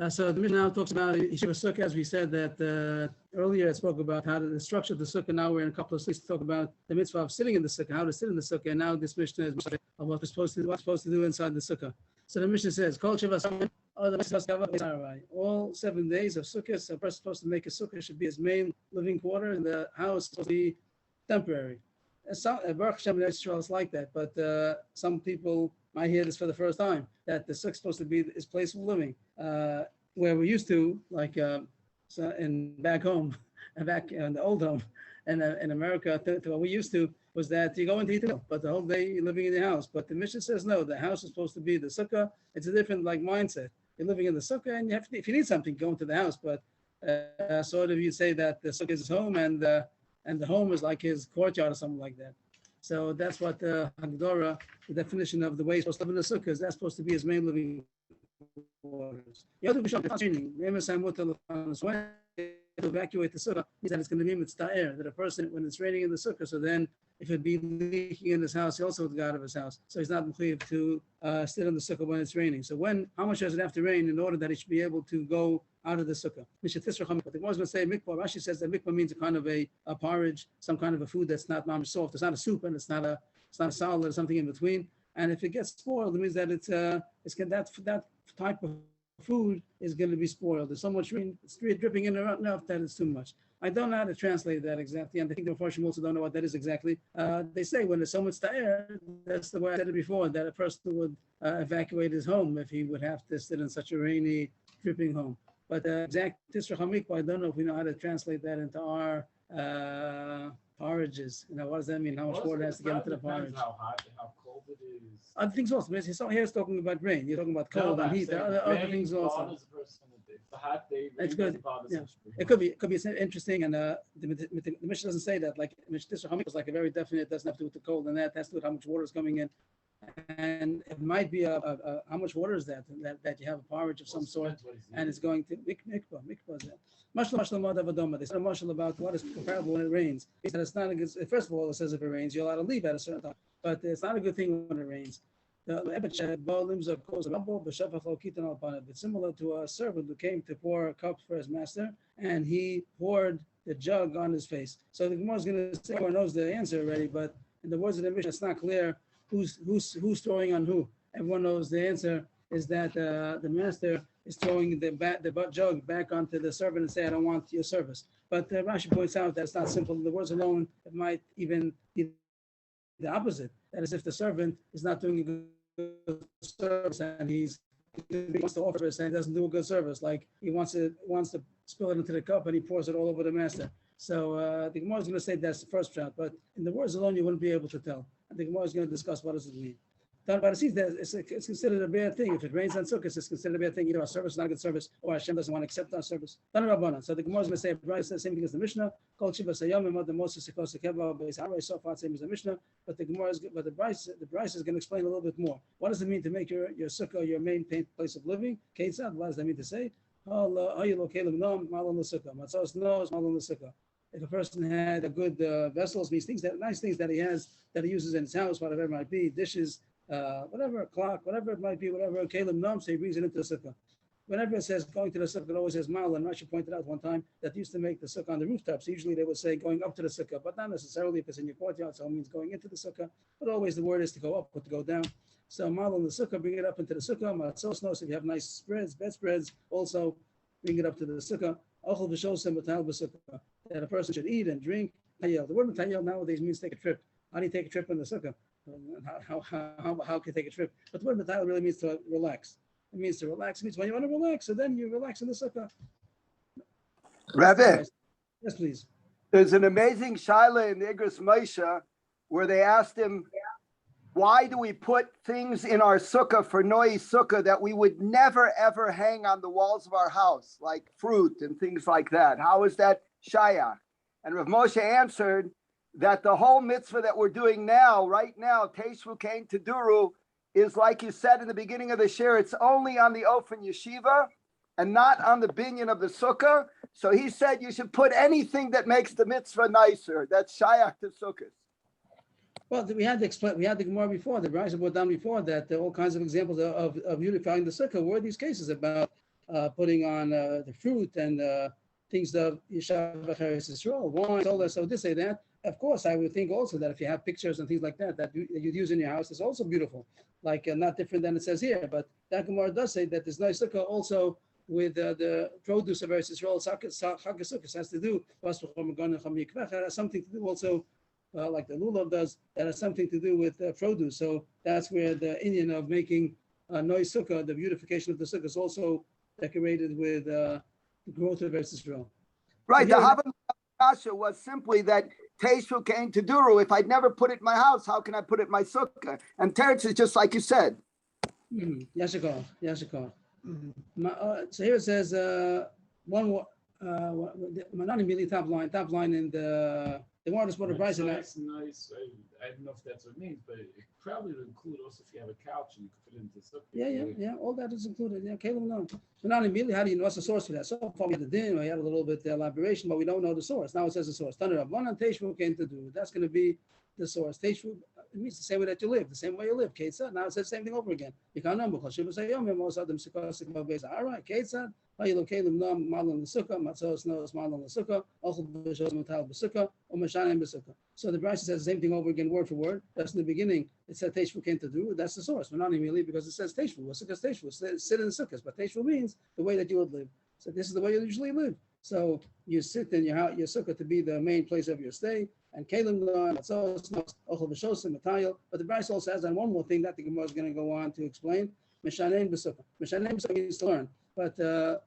So the Mishnah now talks about Yeshiva Sukkah, as we said that earlier. It spoke about how the structure of the Sukkah. Now we're in a couple of slides to talk about the mitzvah of sitting in the Sukkah, how to sit in the Sukkah. And now this Mishnah is of what we're supposed to do inside the Sukkah. So the Mishnah says, all 7 days of Sukkah, a person supposed to make a Sukkah should be his main living quarter, and the house is supposed to be temporary. Baruch Hashem, Israel is like that, but some people might hear this for the first time, that the sukkah is supposed to be his place of living. Where we used to, like back home, back in the old home, and in America, what we used to was that you go into Eating, but the whole day you're living in your house. But the Mishnah says no, the house is supposed to be the sukkah. It's a different mindset. You're living in the sukkah, and you have to, if you need something, go into the house. But sort of you say that the sukkah is his home, and the home is like his courtyard or something like that. So that's what the Hagdorah, the definition of the way he's supposed to live in the sukkah is. That's supposed to be his main living quarters. The other training, to evacuate the sukkah, is that it's going to be mitzvah that a person, when it's raining in the sukkah, so then if it be leaking in his house, he also would go out of his house. So he's not mechuyev to sit in the sukkah when it's raining. So how much does it have to rain in order that he should be able to go out of the sukkah? But the Gemara is going to say mikvah. Rashi says that mikvah means a kind of a porridge, some kind of a food that's not soft. It's not a soup, and it's not a salad or something in between. And if it gets spoiled, it means that that type of food is going to be spoiled. There's so much rain, it's dripping in enough that it's too much. I don't know how to translate that exactly, and I think the Mepharshim also don't know what that is exactly. They say when there's so much air, that's the way I said it before, that a person would evacuate his home if he would have to sit in such a rainy, dripping home. But exact Tisra Hamikwa, I don't know if we know how to translate that into our porridges. What does that mean? How much water has to get into the porridge? How hot, how cold it is. Other things also. Here is talking about rain. You're talking about cold and heat. There are other things also. It's a hot day. It's good. Yeah. It could be interesting, and the Mishnah doesn't say that. Like Mishnah is like a very definite. It doesn't have to do with the cold, and that has to do with how much water is coming in, and it might be how much water is that you have a porridge of some sort, and it's going to mikvah. Mikvah is that. Mashal Madavadoma. They said a mashal about what is comparable when it rains. He said it's not a good. First of all, it says if it rains, you're allowed to leave at a certain time, but it's not a good thing when it rains. It's similar to a servant who came to pour a cup for his master, and he poured the jug on his face. So the Gemara is going to say, everyone knows the answer already, but in the words of the Mishnah, it's not clear who's throwing on who. Everyone knows the answer is that the master is throwing the jug back onto the servant and say, I don't want your service. But Rashi points out that it's not simple. In the words alone, it might even be the opposite. That is, if the servant is not doing a good service and he wants to offer service and he doesn't do a good service, like he wants to spill it into the cup and he pours it all over the master. So the Gemara is going to say that's the first shot, but in the words alone you wouldn't be able to tell. And the Gemara is going to discuss what does it mean. But it's considered a bad thing. If it rains on Sukkot, it's considered a bad thing. Either our service is not a good service, or Hashem doesn't want to accept our service. So the Gemara is going to say the same thing as the Mishnah. Same as the Mishnah, but the Bryce is going to explain a little bit more. What does it mean to make your Sukkah your main place of living? What does that mean to say? If a person had a good vessels, means nice things that he has, that he uses in his house, whatever it might be, dishes, whatever, a clock, whatever it might be, whatever, Kalim Nom, so he brings it into the sukkah. Whenever it says going to the sukkah, it always says mal, and Rashi pointed out one time that they used to make the sukkah on the rooftops. Usually they would say going up to the sukkah, but not necessarily if it's in your courtyard, so it means going into the sukkah, but always the word is to go up or to go down. So mal on the sukkah, bring it up into the sukkah. Matzos knows if you have nice spreads, bedspreads, also bring it up to the sukkah. Ochel v'shosem b'tal b'sukkah, that a person should eat and drink. The word matayel nowadays means take a trip. How do you take a trip in the sukkah? How can you take a trip? But the word matayel really means to relax. It means to relax. It means when you want to relax, so then you relax in the sukkah. Rabbi, yes, please. There's an amazing shaila in the Igros Moshe where they asked him, why do we put things in our sukkah for Noe sukkah that we would never ever hang on the walls of our house, like fruit and things like that? How is that shayach? And Rav Moshe answered that the whole mitzvah that we're doing now, right now, Teshvu Kain Teduru, is like you said in the beginning of the share, it's only on the Ofen Yeshiva and not on the binyan of the sukkah. So he said you should put anything that makes the mitzvah nicer. That's shayach to sukkahs. Well, we had to explain. We had the Gemara before. The Brisa brought down before that all kinds of examples of beautifying the sukkah were these cases about putting on the fruit and things of Yishav Eretz Yisrael, wine, all that. So this say that. Of course, I would think also that if you have pictures and things like that that you'd use in your house, it's also beautiful. Like not different than it says here. But that Gemara does say that there's nice sukkah also with the produce of Eretz Yisrael. Chag Sukkos has to do has something to do also. Like the lulav does, that has something to do with produce. So that's where the Indian of making Noi Sukkah, the beautification of the sukkah, is also decorated with the growth of Eretz Yisrael. Right. So The Havamina Kasha was simply that Teshvu Kain Teduru. If I'd never put it in my house, how can I put it in my sukkah? And Teretz is just like you said. Yashikar. So here it says one more. Manani Mili top line in the. They want us to put a price in that. Nice. I don't know if that's what it means, but it probably would include also if you have a couch and you could fit it into the sukkah. Yeah. All that is included. Yeah, Caleb, no. So not immediately, how do you know what's the source for that? So far we had the din, we had a little bit elaboration, but we don't know the source. Now it says the source. One on Teshvu Kain Teduru. That's going to be the source. Teshvu, it means the same way that you live, the same way you live. Ketzad. Now it says the same thing over again. You can't number. All right, Ketzad. So the Brisa says the same thing over again, word for word. That's in the beginning. It said Teshvu Kain Teduru. That's the source. We're not immediately because it says Teshvu. Well, sukkah Teshvu. Sit in the sukkahs. But Teshvu means the way that you would live. So this is the way you usually live. So you sit in your house, your sukkah to be the main place of your stay. And Kalim, but the Brisa also has on one more thing that the Gemara is going to go on to explain. Mishanein b'sukkah. Mishanein b'sukkah means to learn. But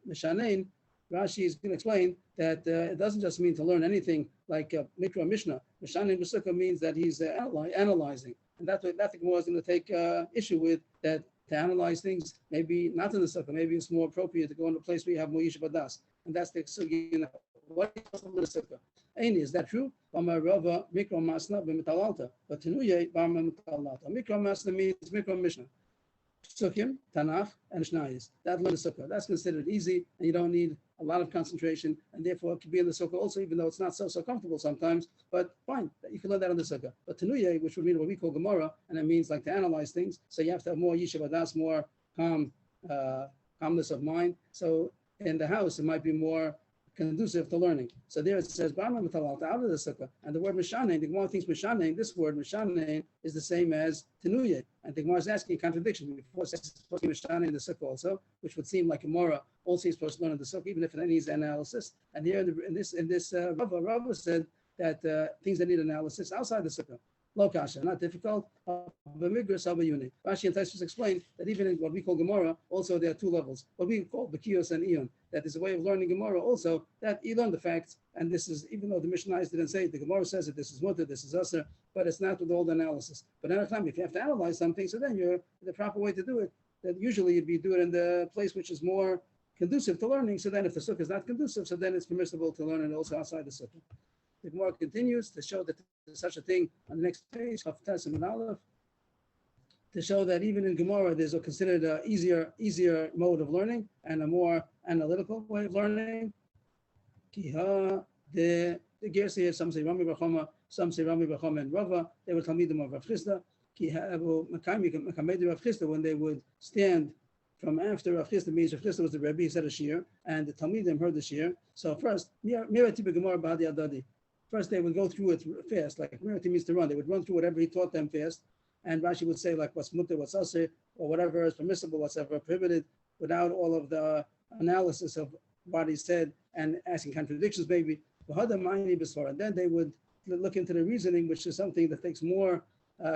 Mishanein, Rashi is going to explain that it doesn't just mean to learn anything like Mikra Mishnah. Mishanein b'sukkah means that he's analyzing. And that's what the Gemara is going to take issue with, that to analyze things, maybe not in the sukkah, maybe it's more appropriate to go in a place where you have more Yishuv Adas. And that's the sukkah. What is the sukkah? Aini, is that true? But Tenuye, Mikra Masna means Mikra Mishnah. Sukkim, Tanakh, and Mishnayos. That learn the sukkah. That's considered easy, and you don't need a lot of concentration, and therefore it can be in the sukkah also, even though it's not so comfortable sometimes. But fine, you can learn that on the sukkah. But Tenuye, which would mean what we call Gemara, and it means like to analyze things, so you have to have more Yishuv Adas, more calmness of mind. So in the house, it might be more conducive to learning. So there it says, out of the sukkah. And the word Mishanein, the Gemara thinks Mishanein, this word Mishanein is the same as Tenuye. And the Gemara is asking a contradiction. Before it says it's supposed to be Mishanein in the sukkah also, which would seem like Gemara also is supposed to learn in the sukkah, even if it needs analysis. And here in this Rava said that things that need analysis outside the sukkah. Lo kasha, not difficult. Rashi and Tosfos explain that even in what we call Gemara, also there are two levels. What we call Bekios and Ion. That is a way of learning Gemara also, that you learn the facts, and this is, even though the Mishnayos didn't say it, the Gemara says it, this is mutter, this is usher, but it's not with all the analysis. But anytime, if you have to analyze something, so then you're the proper way to do it, that usually you'd be doing it in the place which is more conducive to learning. So then if the sukkah is not conducive, so then it's permissible to learn it also outside the sukkah. The Gemara continues to show that there's such a thing on the next page, Haftas and Aleph, to show that even in Gemara, there's a considered easier mode of learning and a more analytical way of learning. Kiha, the Gersi here, some say Rami Bachoma, some say Rami Bachoma and Rava. They would Talmidim of Rav Chisda. Kiha Abu Makamedi Rav Chisda, when they would stand from after Rav Chisda, means Rav Chisda was the Rebbe, he said a shir, and the Talmidim heard the shir. So first, Mirati Gemara Bahadi Adadi. First, they would go through it fast, like Mirati means to run. They would run through whatever he taught them fast. And Rashi would say, like, what's mutter, what's asir, or whatever is permissible, what's ever prohibited, without all of the analysis of what he said and asking contradictions, maybe. And then they would look into the reasoning, which is something that takes more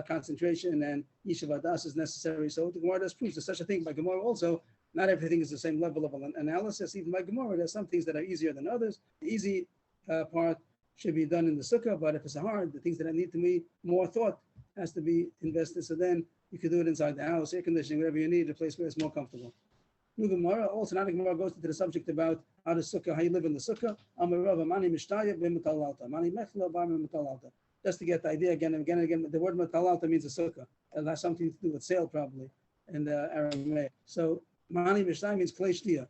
concentration, and Yishuv Adas is necessary. So the Gemara does prove there's such a thing by Gemara also. Not everything is the same level of analysis. Even by Gemara, there's some things that are easier than others. The easy part should be done in the sukkah, but if it's hard, the things that need to be more thought has to be invested. So then you can do it inside the house, air conditioning, whatever you need, a place where it's more comfortable. New Gemara, also now the Gemara goes into the subject about how the sukkah, how you live in the sukkah. just to get the idea again and again and again. The word metalalta means a sukkah. It has something to do with sail, probably, in the Aramaic. So mani mishnah means klei shtia,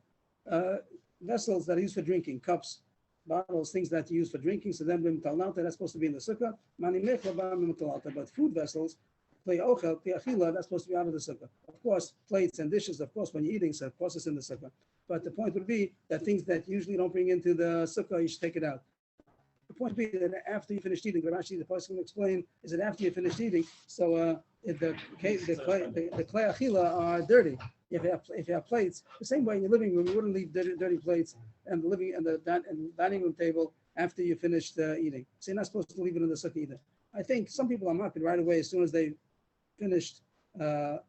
vessels that are used for drinking, cups, bottles, things that you use for drinking. So then metalalta, that's supposed to be in the sukkah. Mani mechla metalalta, but food vessels, klei ochel, klei achila, that's supposed to be out of the sukkah. Of course, plates and dishes, of course, when you're eating, so of course it's in the sukkah. But the point would be that things that usually don't bring into the sukkah, you should take it out. The point would be that after you finish eating, Rashi, the person will explain, is that after you finish eating, so the klei achila are dirty. If you have plates, the same way in your living room, you wouldn't leave dirty plates and the dining room table after you finished eating. So you're not supposed to leave it in the sukkah either. I think some people are marked right away as soon as they finished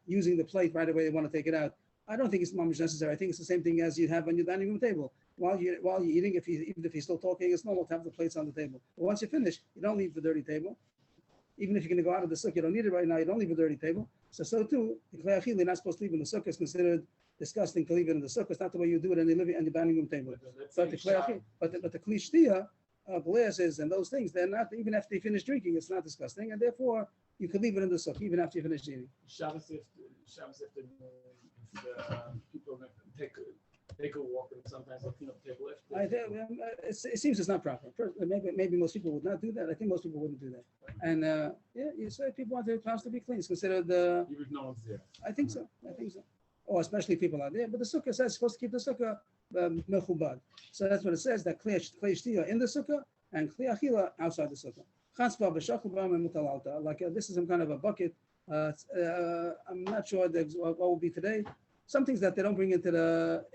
using the plate right away, they want to take it out. I don't think it's mamish necessary. I think it's the same thing as you have on your dining room table. While you're eating, even if you're still talking, it's normal to have the plates on the table. But once you finish, you don't leave the dirty table. Even if you're going to go out of the sukkah, you don't need it right now. You don't leave a dirty table. So too, the klei achila, you're not supposed to leave in the sukkah. It's considered disgusting to leave it in the sukkah. It's not the way you do it on your dining room table. But the klei achila, but the klei shtia, glasses and those things, they're not, even after you finish drinking, it's not disgusting, and therefore you could leave it in the sukkah even after you finish eating. Shabbos, if people take a walk and sometimes they'll clean up the table. It seems it's not proper. Maybe most people would not do that. I think most people wouldn't do that. And you say people want their house to be clean. It's considered even if no one's there. I think so. Or especially people out there. But the sukkah says supposed to keep the sukkah mechubad. So that's what it says, that klei shtia in the sukkah and klei achila outside the sukkah. Chatzpah v'shachubam and mutalalta. Like this is some kind of a bucket. I'm not sure what will be today. Some things that they don't bring into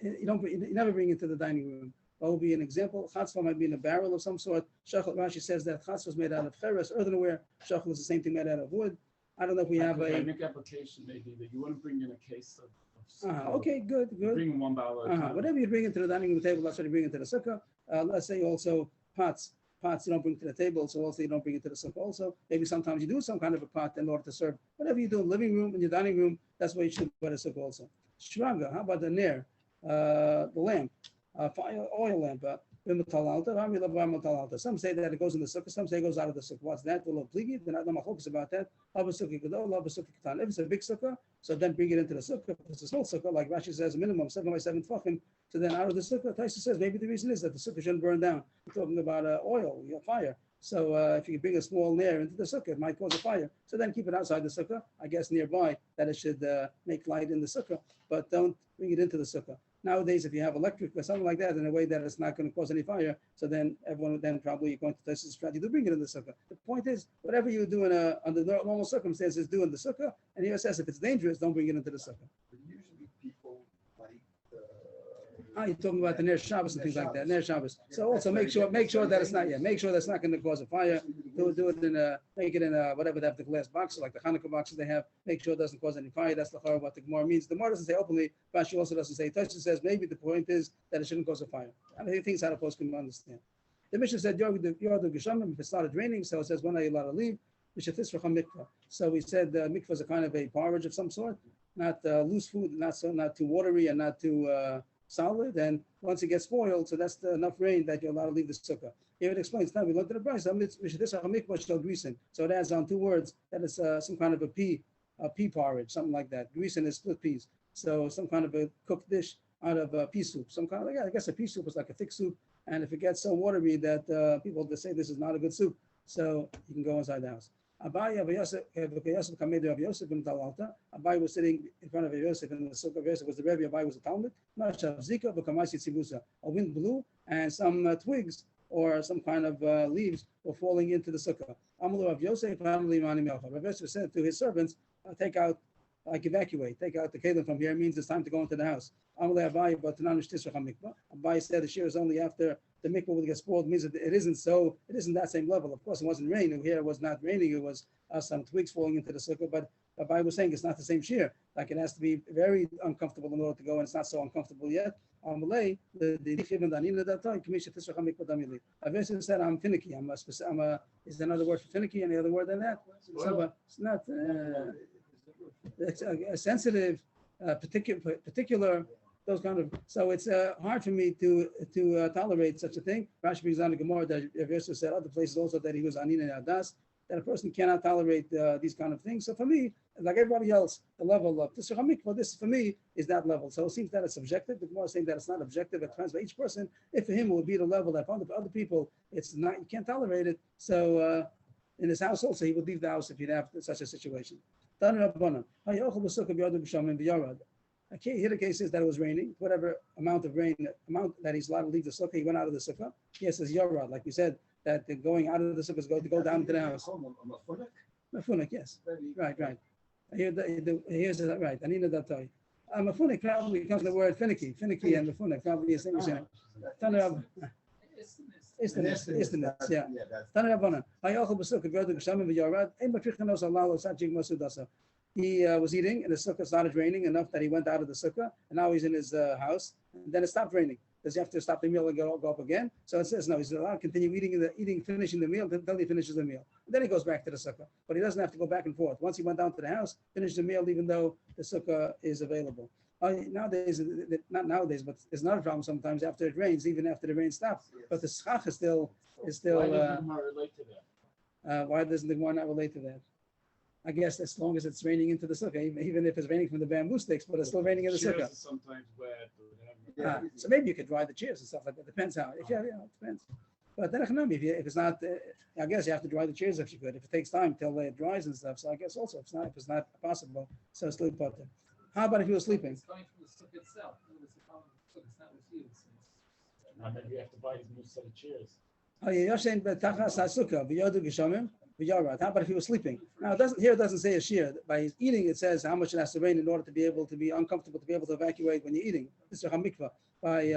you never bring into the dining room. What will be an example? Chatzpah might be in a barrel of some sort. Shachal, Rashi says that chatzpah is made out of cheres, earthenware. Shachal is the same thing made out of wood. I don't know if we have a make application maybe that you want to bring in a case of okay, good. Bring one bottle. Whatever you bring into the dining room table, that's what you bring into the sukkah. Let's say also pots you don't bring to the table, so also you don't bring it to the sukkah. Also, maybe sometimes you do some kind of a pot in order to serve. Whatever you do in the living room, in your dining room, that's what you should put a sukkah also. Shraga, how about the ner, the lamp, fire, oil lamp? Some say that it goes in the sukkah, some say it goes out of the sukkah. What's that? They're not machlokas about that. If it's a big sukkah, so then bring it into the sukkah. If it's a small sukkah, like Rashi says, a minimum 7 by 7 tefachim, so then out of the sukkah, Taisa says maybe the reason is that the sukkah shouldn't burn down. We're talking about oil, fire. So if you bring a small nair into the sukkah, it might cause a fire. So then keep it outside the sukkah, I guess nearby, that it should make light in the sukkah, but don't bring it into the sukkah. Nowadays, if you have electric or something like that in a way that it's not going to cause any fire, so then everyone would then probably going to test this strategy to bring it in the sukkah. The point is, whatever you do under normal circumstances, do in the sukkah. And here it says, if it's dangerous, don't bring it into the sukkah. But usually people like You're talking about the Ner Shabbos and things like that. Ner Shabbos. So also make sure that it's not. Make sure that's not going to cause a fire. Do it in make it in whatever they have, the glass boxes, like the Hanukkah boxes they have. Make sure it doesn't cause any fire. That's the horror what the Gemara means. The Gemara doesn't say openly. Rashi also doesn't say. Tosha says maybe the point is that it shouldn't cause a fire. I mean, things how the post can understand. The Mishnah said Yordu Geshamim. If it started raining, so it says when are you allowed to leave? So we said mikvah is a kind of a porridge of some sort, not loose food, not too watery and not too solid. And once it gets spoiled, so that's enough rain that you're allowed to leave the sukkah. Here it explains. Now we learned to the price. So it adds on 2 words that it's some kind of a pea porridge, something like that. Grisen is split peas. So some kind of a cooked dish out of pea soup. Some kind of, I guess a pea soup is like a thick soup. And if it gets so watery that people just say this is not a good soup, so you can go inside the house. Abai was sitting in front of Yosef in the sukkah of Yosef. Was the Rebbe? Abai was a Talmud. A wind blew and some twigs or some kind of leaves were falling into the sukkah. Amalu of Yosef, Rav Yosef said to his servants, evacuate, take out the kelim from here. It means it's time to go into the house. Abai said the shear is only after the mikvah will get spoiled, means that it isn't that same level. Of course, it wasn't raining. Here it was not raining. It was some twigs falling into the sukkah. But Abai was saying it's not the same shear. Like it has to be very uncomfortable in order to go, and it's not so uncomfortable yet. Amalei, Avesi said, I'm finicky. Is there another word for finicky? Any other word than that? So, it's not it's a sensitive, particular. Those kind of, so it's hard for me to tolerate such a thing. Rashi brings down the Gemara that Yosef said other places also that he was anin and adas, that a person cannot tolerate these kind of things. So for me, like everybody else, the level of this mikvah, this for me is that level. So it seems that it's subjective. The Gemara is saying that it's not objective. It depends by each person. If for him it would be the level that for other people it's not, you can't tolerate it. So in his house also, he would leave the house if he'd have such a situation. Okay, here the case is that it was raining. Whatever amount of rain, amount that he's allowed to leave the sukkah, he went out of the sukkah. Yes, it's yarad, like we said, that the going out of the sukkah is going to go down to the house. Mafunik, yes. Right. Here's the right. Anina Datai. Mafunik probably comes from the word finicky and mafunik probably is the same. Istinus, yeah. He was eating, and the sukkah started raining enough that he went out of the sukkah, and now he's in his house, and then it stopped raining. Does he have to stop the meal and go up again? So it says no, he's allowed to continue finishing the meal until he finishes the meal. And then he goes back to the sukkah, but he doesn't have to go back and forth. Once he went down to the house, finished the meal, even though the sukkah is available. Nowadays, not nowadays, but it's not a problem sometimes after it rains, even after the rain stops. But the schach is still. Why doesn't the Gemara relate to that? Why doesn't the Gemara not relate to that? I guess as long as it's raining into the sukkah, even if it's raining from the bamboo sticks, but it's still raining in the sukkah. Chairs are sometimes wet. So maybe you could dry the chairs and stuff like that. Depends how. If it depends. But then if it's not, I guess you have to dry the chairs if you could. If it takes time till it dries and stuff. So I guess also if it's not possible, so it's still important. How about if you were sleeping? It's coming from the sukkah itself. It's not with you. Maybe you have to buy his new set of chairs. How about if he was sleeping? Now, it doesn't say a shear. By his eating, it says how much it has to rain in order to be able to be uncomfortable, to be able to evacuate when you're eating. This is a mikvah. By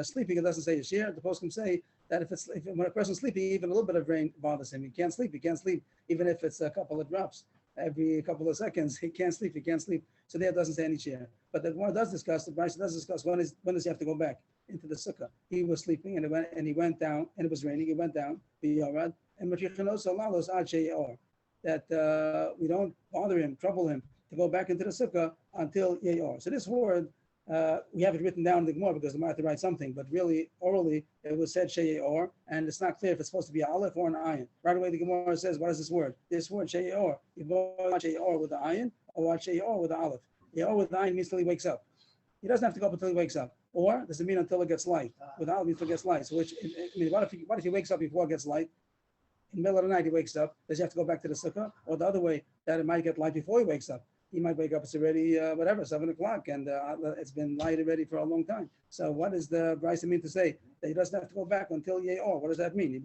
sleeping, it doesn't say a shear. The post can say that when a person's sleeping, even a little bit of rain bothers him. He can't sleep, even if it's a couple of drops. Every couple of seconds, he can't sleep. So there it doesn't say any shear. But the one does discuss, the Brisa does discuss when does he have to go back into the sukkah. He was sleeping and he went down, and it was raining. He went down, that we don't bother him, trouble him to go back into the sukkah until Yayor. So this word, we have it written down in the Gemara because the Gemara had to write something, but really, orally, it was said Sheyor, and it's not clear if it's supposed to be an aleph or an ayin. Right away, the Gemara says, what is this word? This word, Sheyor. You watch Sheyor with the ayin, or watch Sheyor with the aleph. Yayor with the ayin means till he wakes up. He doesn't have to go up until he wakes up. Or does it mean until it gets light? With aleph means until it gets light. So what if he wakes up before it gets light? In the middle of the night, he wakes up. Does he have to go back to the sukkah? Or the other way, that it might get light before he wakes up. He might wake up, it's already, 7 o'clock, and it's been light already for a long time. So what does the Brisa mean to say? That he doesn't have to go back until Ye'or. What does that mean?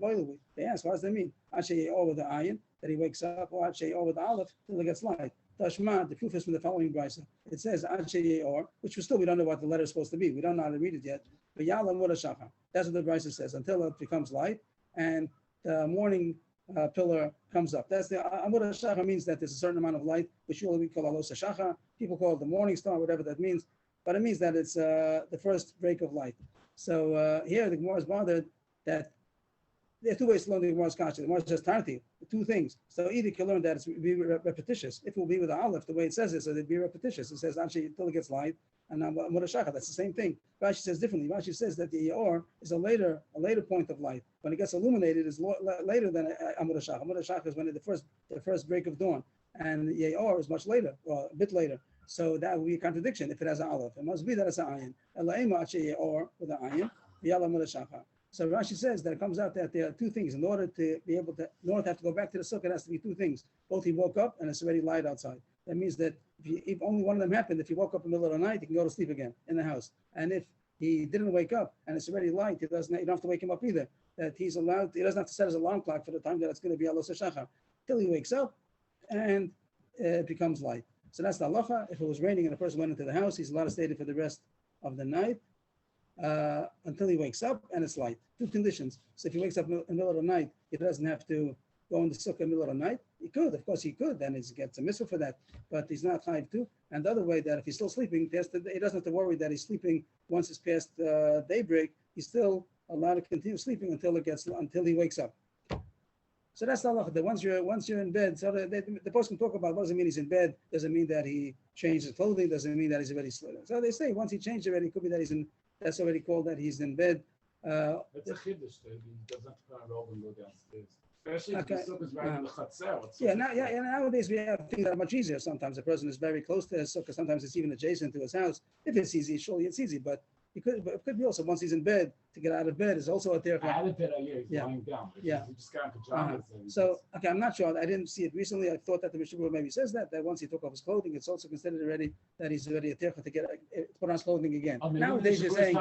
They ask, what does that mean? Ashe Ye'or with the ayin, that he wakes up, or Ashe Ye'or with the aleph, till it gets light. Tashma, the proof is from the following Brisa. It says Ashe Ye'or, which we don't know what the letter is supposed to be. We don't know how to read it yet. But Ya'lam Mura Shachar. That's what the Brisa says, until it becomes light, and the morning pillar comes up. That's the Amud HaShachar means that there's a certain amount of light, which we call Alos HaShachar. People call it the morning star, whatever that means. But it means that it's the first break of light. So here the Gemara is bothered that there are two ways to learn the Gemara's kasha. The Gemara says Tarti, two things. So either you can learn that it's be repetitious. If it will be with the aleph, the way it says it, so it'd be repetitious. It says actually until it gets light. And Amud HaShachar, that's the same thing. Rashi says differently. Rashi says that the Ye'or is a later point of light. When it gets illuminated, is later than Amud HaShachar. Amud HaShachar is when the first break of dawn, and Ye'or is much later, or a bit later. So that would be a contradiction if it has an aleph. It must be that it's an ayin. Elaima Ye'or with an ayin, Yala Amud HaShachar. So Rashi says that it comes out that there are two things. In order to have to go back to the sukkah, it has to be two things. Both he woke up and it's already light outside. That means that if only one of them happened, if he woke up in the middle of the night, he can go to sleep again in the house. And if he didn't wake up and it's already light, you don't have to wake him up either. That he doesn't have to set his alarm clock for the time that it's going to be Alos HaShachar till he wakes up and it becomes light. So that's the halacha. If it was raining and a person went into the house, he's allowed to stay there for the rest of the night until he wakes up and it's light. Two conditions. So if he wakes up in the middle of the night, he doesn't have to go in the sukkah in the middle of the night. He could, of course he could, then he gets a mitzvah for that, but he's not chayiv to. And the other way, that if he's still sleeping, he doesn't have to worry that he's sleeping once it's past daybreak. He's still allowed to continue sleeping until he wakes up. So that's the halacha. That once you're in bed, so the person can talk about what does it mean he's in bed. Doesn't mean that he changed his clothing. Doesn't mean that he's already sleeping. So they say once he changed already, it could be that that's already called that he's in bed. That's a chiddush. He doesn't have to put on a robe and go downstairs. Especially if the sukkah is right in the chatzar. Nowadays we have things that are much easier. Sometimes a person is very close to his sukkah. Sometimes it's even adjacent to his house. If it's easy, surely it's easy. But it could be also once he's in bed, to get out of bed is also a tircha. Out of bed, he's lying down. He just got in pajamas. So, okay, I'm not sure. I didn't see it recently. I thought that the Mishnah maybe says that once he took off his clothing, it's also considered already that he's already a tircha to put on his clothing again. Nowadays you're saying,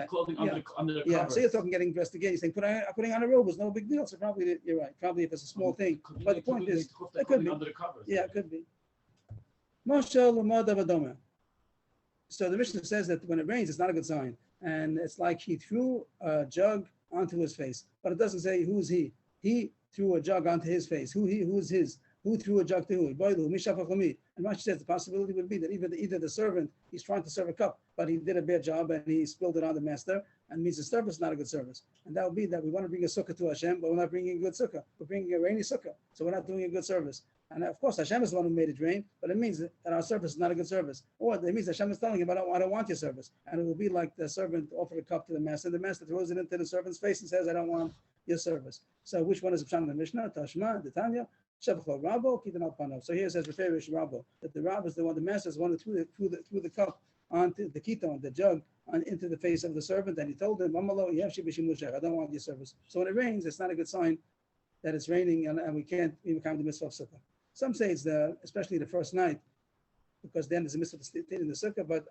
clothing under the yeah. So you're talking getting dressed again. You're saying putting on a robe is no big deal. So probably you're right. Probably if it's a small thing. But the point is, it could be. Under the covers. Yeah, it could be. Moshe l'mod avadoma. So the Mishnah says that when it rains, it's not a good sign. And it's like he threw a jug onto his face. But it doesn't say who's he. He threw a jug onto his face. Who's his? Who threw a jug to who? And Rashi says the possibility would be that either the servant, he's trying to serve a cup, but he did a bad job and he spilled it on the master, and means the service is not a good service. And that would be that we want to bring a sukkah to Hashem, but we're not bringing a good sukkah. We're bringing a rainy sukkah. So we're not doing a good service. And of course, Hashem is the one who made it rain, but it means that our service is not a good service. Or it means Hashem is telling him, I don't want your service. And it will be like the servant offered a cup to the master, and the master throws it into the servant's face and says, I don't want your service. So which one is Pshan in the Mishnah? Tashma, the Tanya, Shevachol Rabo, Kitan al Panav. So here it says Referish Rabo, that the Rab is the one, the master is the one who threw the cup onto the kiton, the jug, into the face of the servant, and he told him, I don't want your service. So when it rains, it's not a good sign that it's raining and we can't even come to the mitzvah of sukkah. Some say it's especially the first night, because then there's a mitzvah to stay in the sukkah, but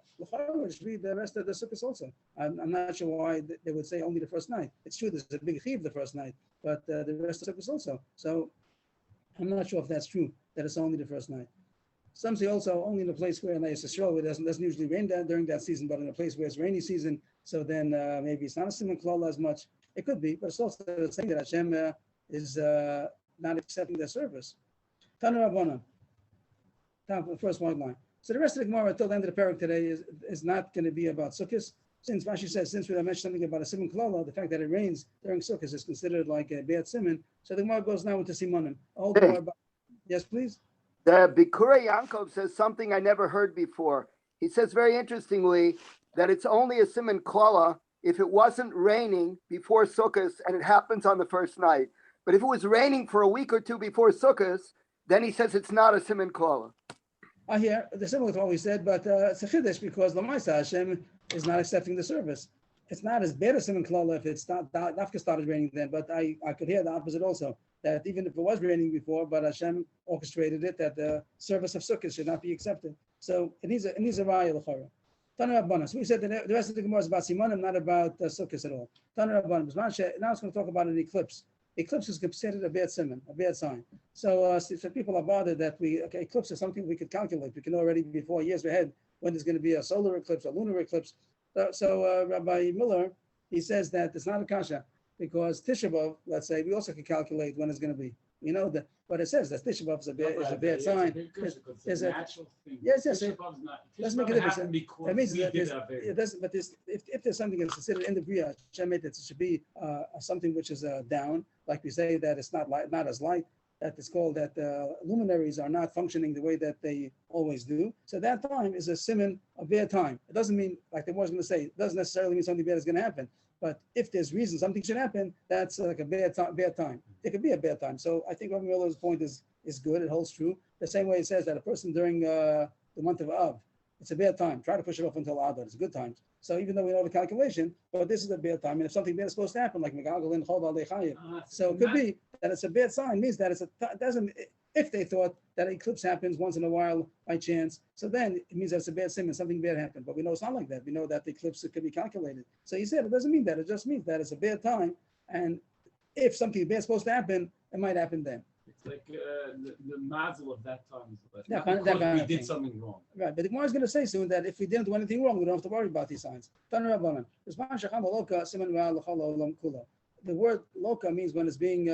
just read the rest of the sukkahs also. I'm not sure why they would say only the first night. It's true there's a big chiv the first night, but the rest of the sukkahs also. So I'm not sure if that's true, that it's only the first night. Some say also only in a place where it doesn't usually rain during that season, but in a place where it's rainy season, so then maybe it's not a siman klala as much. It could be, but it's also saying that Hashem is not accepting their service. Tana Rabbana, top of the first white line. So the rest of the Gemara until the end of the parak today is not going to be about sukkahs. Since Rashi says, since we have mentioned something about a siman klala, the fact that it rains during sukkahs is considered like a bad siman. So the Gemara goes now into simanim. Yes, please. The Bikurei Yankov says something I never heard before. He says very interestingly that it's only a siman klala if it wasn't raining before sukkahs and it happens on the first night. But if it was raining for a week or two before sukkahs, then he says it's not a siman klala. I hear the similar to what we said, but it's a chiddush because Lamaisa Hashem is not accepting the service. It's not as bad as siman klala if it's not Dafka started raining then, but I could hear the opposite also, that even if it was raining before, but Hashem orchestrated it, that the service of sukkah should not be accepted. So it needs a raya l'chara. Tana Rabbanan. So we said that the rest of the Gemara is about simanim, not about sukkahs at all. Tana Rabbanan. Now it's going to talk about an eclipse. Eclipse is considered a bad siman, a bad sign. So people are bothered that eclipse is something we could calculate. We can already before years ahead when there's going to be a solar eclipse, a lunar eclipse. So Rabbi Miller, he says that it's not a kasha because Tisha B'Av, let's say, we also can calculate when it's going to be. You know that, but it says that Tisha B'Av is a bad sign. It's a natural thing. Yes. Tisha B'Av is not. Doesn't make a difference. That means that it doesn't. But if there's something that's considered in the Bria, Hashem made that it should be something which is down, like we say that it's not as light. That it's called that luminaries are not functioning the way that they always do. So that time is a siman, a bad time. It doesn't mean, like the was going to say, it doesn't necessarily mean something bad is going to happen. But if there's reason something should happen, that's like a bad time. It could be a bad time. So I think Rabbi Miller's point is good. It holds true. The same way it says that a person during the month of Av, it's a bad time. Try to push it off until Adar. It's a good time. So even though we know the calculation, but this is a bad time. And if something bad is supposed to happen, like Megagalin Chol Ba'alei Chayim, so it could be that it's a bad sign. Means that if they thought that an eclipse happens once in a while by chance, so then it means that it's a bad siman, something bad happened. But we know it's not like that. We know that the eclipse could be calculated. So he said it doesn't mean that. It just means that it's a bad time. And if something bad is supposed to happen, it might happen then. It's like the mazel of that time. We did something wrong. Right, but the Gemara is going to say soon that if we didn't do anything wrong, we don't have to worry about these signs. The word loka means when it's being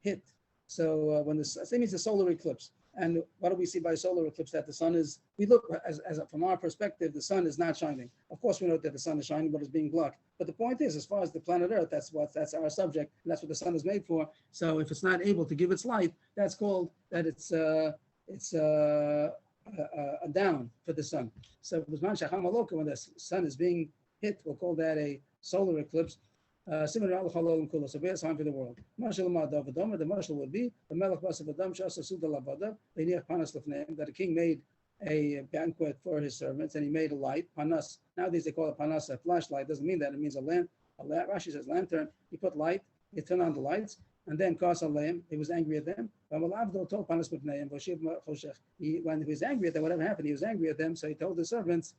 hit. So when it means the solar eclipse. And what do we see by solar eclipse? That the sun is, we look as from our perspective, the sun is not shining. Of course, we know that the sun is shining, but it's being blocked. But the point is, as far as the planet Earth, that's our subject, and that's what the sun is made for. So if it's not able to give its light, that's called that it's a down for the sun. So when the sun is being hit, we'll call that a solar eclipse. Similar al Chalol Kula, so bear sign for the world. Marshal Madav Adama, the marshal would be the Melech Basav Adam Shasa Suda Lavada, Leniach Panas Lefneim, that the king made a banquet for his servants and he made a light, Panas. Nowadays they call it Panas, a flashlight. Doesn't mean that, it means a lamp. Rashi says lantern. He put light, he turned on the lights, and then Kas Aleim, he was angry at them. When he was angry at them, whatever happened, he was angry at them, so he told the servants,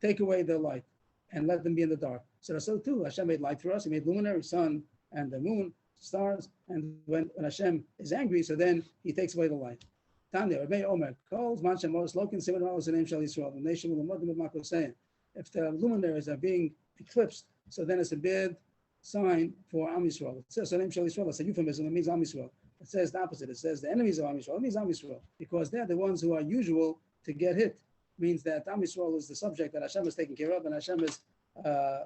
take away the light and let them be in the dark. So too, Hashem made light for us. He made luminary, sun, and the moon, stars. And when Hashem is angry, so then he takes away the light. Tanya, Rabbi Omer, calls Manshem Mos Lokin Simon Malos the name Shal Yisrael. The nation will not be saying. If the luminaries are being eclipsed, so then it's a bad sign for Am Yisrael. It says the name Shal Yisrael. It's a euphemism. It means Am Yisrael. It says the opposite. It says the enemies of Am Yisrael. It means Am Yisrael because they're the ones who are usual to get hit. Means that Am Yisrael is the subject that Hashem is taking care of, and Hashem is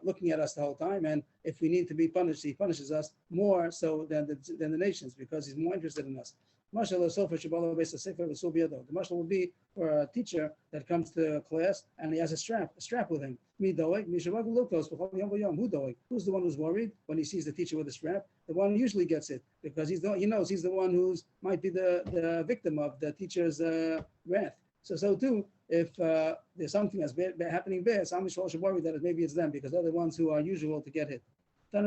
looking at us the whole time. And if we need to be punished, He punishes us more so than the nations because He's more interested in us. The mashal will be for a teacher that comes to class and he has a strap with him. Who's the one who's worried when he sees the teacher with a strap? The one who usually gets it because he knows he's the one who's might be the victim of the teacher's wrath. So too, if there's something that's happening there, Am Yisrael should worry that maybe it's them because they're the ones who are usual to get hit. There's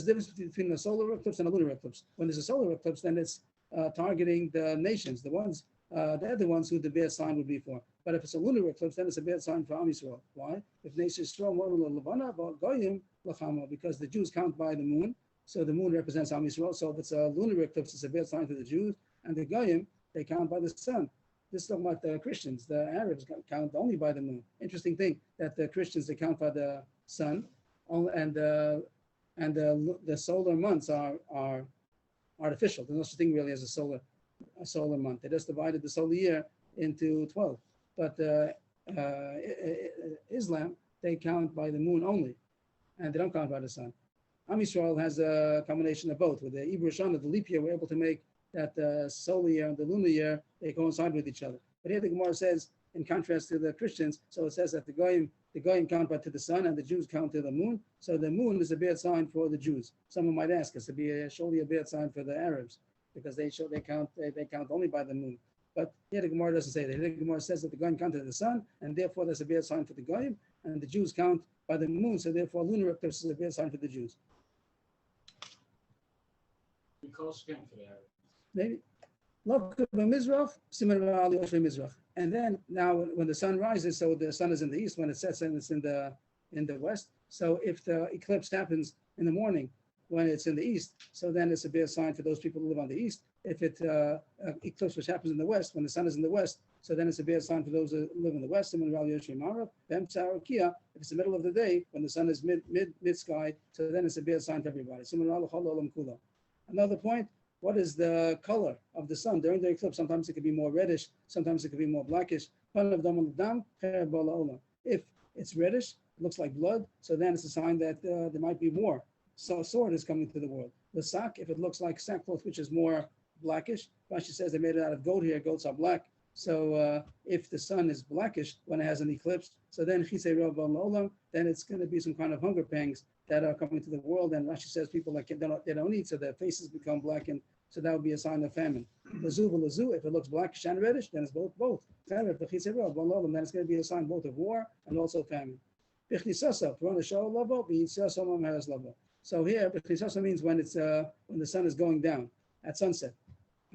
difference between a solar eclipse and a lunar eclipse. When there's a solar eclipse, then it's targeting the nations, the ones they're the ones who the bad sign would be for. But if it's a lunar eclipse, then it's a bad sign for Am Yisrael. Why? If nations strong because the Jews count by the moon, so the moon represents Am Yisrael. So if it's a lunar eclipse, it's a bad sign for the Jews, and the Goyim they count by the sun. This is talking about the Christians. The Arabs count only by the moon. Interesting thing that the Christians they count by the sun, and the solar months are artificial. There's no such thing really as a solar month. They just divided the solar year into 12. But Islam they count by the moon only, and they don't count by the sun. Am Yisrael has a combination of both. With the Ibn Shana, the leap year, we're able to make that the solar year and the lunar year, they coincide with each other. But here the Gemara says, in contrast to the Christians, so it says that the Goyim count by to the sun and the Jews count to the moon. So the moon is a bad sign for the Jews. Someone might ask us to be surely a bad sign for the Arabs because they count only by the moon. But here the Gemara doesn't say that. Here the Gemara says that the Goyim count to the sun and therefore that's a bad sign for the Goyim, and the Jews count by the moon, so therefore lunar eclipse is a bad sign for the Jews. Because for the Arabs. Maybe. And then now when the sun rises, so the sun is in the east, when it sets and it's in the west. So if the eclipse happens in the morning when it's in the east, so then it's a bad sign for those people who live on the east. If it eclipse which happens in the west, when the sun is in the west, so then it's a bad sign for those who live in the west. If it's the middle of the day, when the sun is mid sky, so then it's a bad sign for everybody. Another point. What is the color of the sun during the eclipse? Sometimes it could be more reddish, sometimes it could be more blackish. If it's reddish, it looks like blood, so then it's a sign that there might be war. So a sword is coming to the world. The sak, if it looks like sackcloth, which is more blackish, Rashi says they made it out of goat hair, goats are black. So if the sun is blackish when it has an eclipse, so then then it's going to be some kind of hunger pangs that are coming to the world. And Rashi says people that they don't eat, so their faces become blackened. So that would be a sign of famine. Lazu, if it looks blackish and reddish, then it's both. Then it's going to be a sign both of war and also famine. So here, means when the sun is going down at sunset,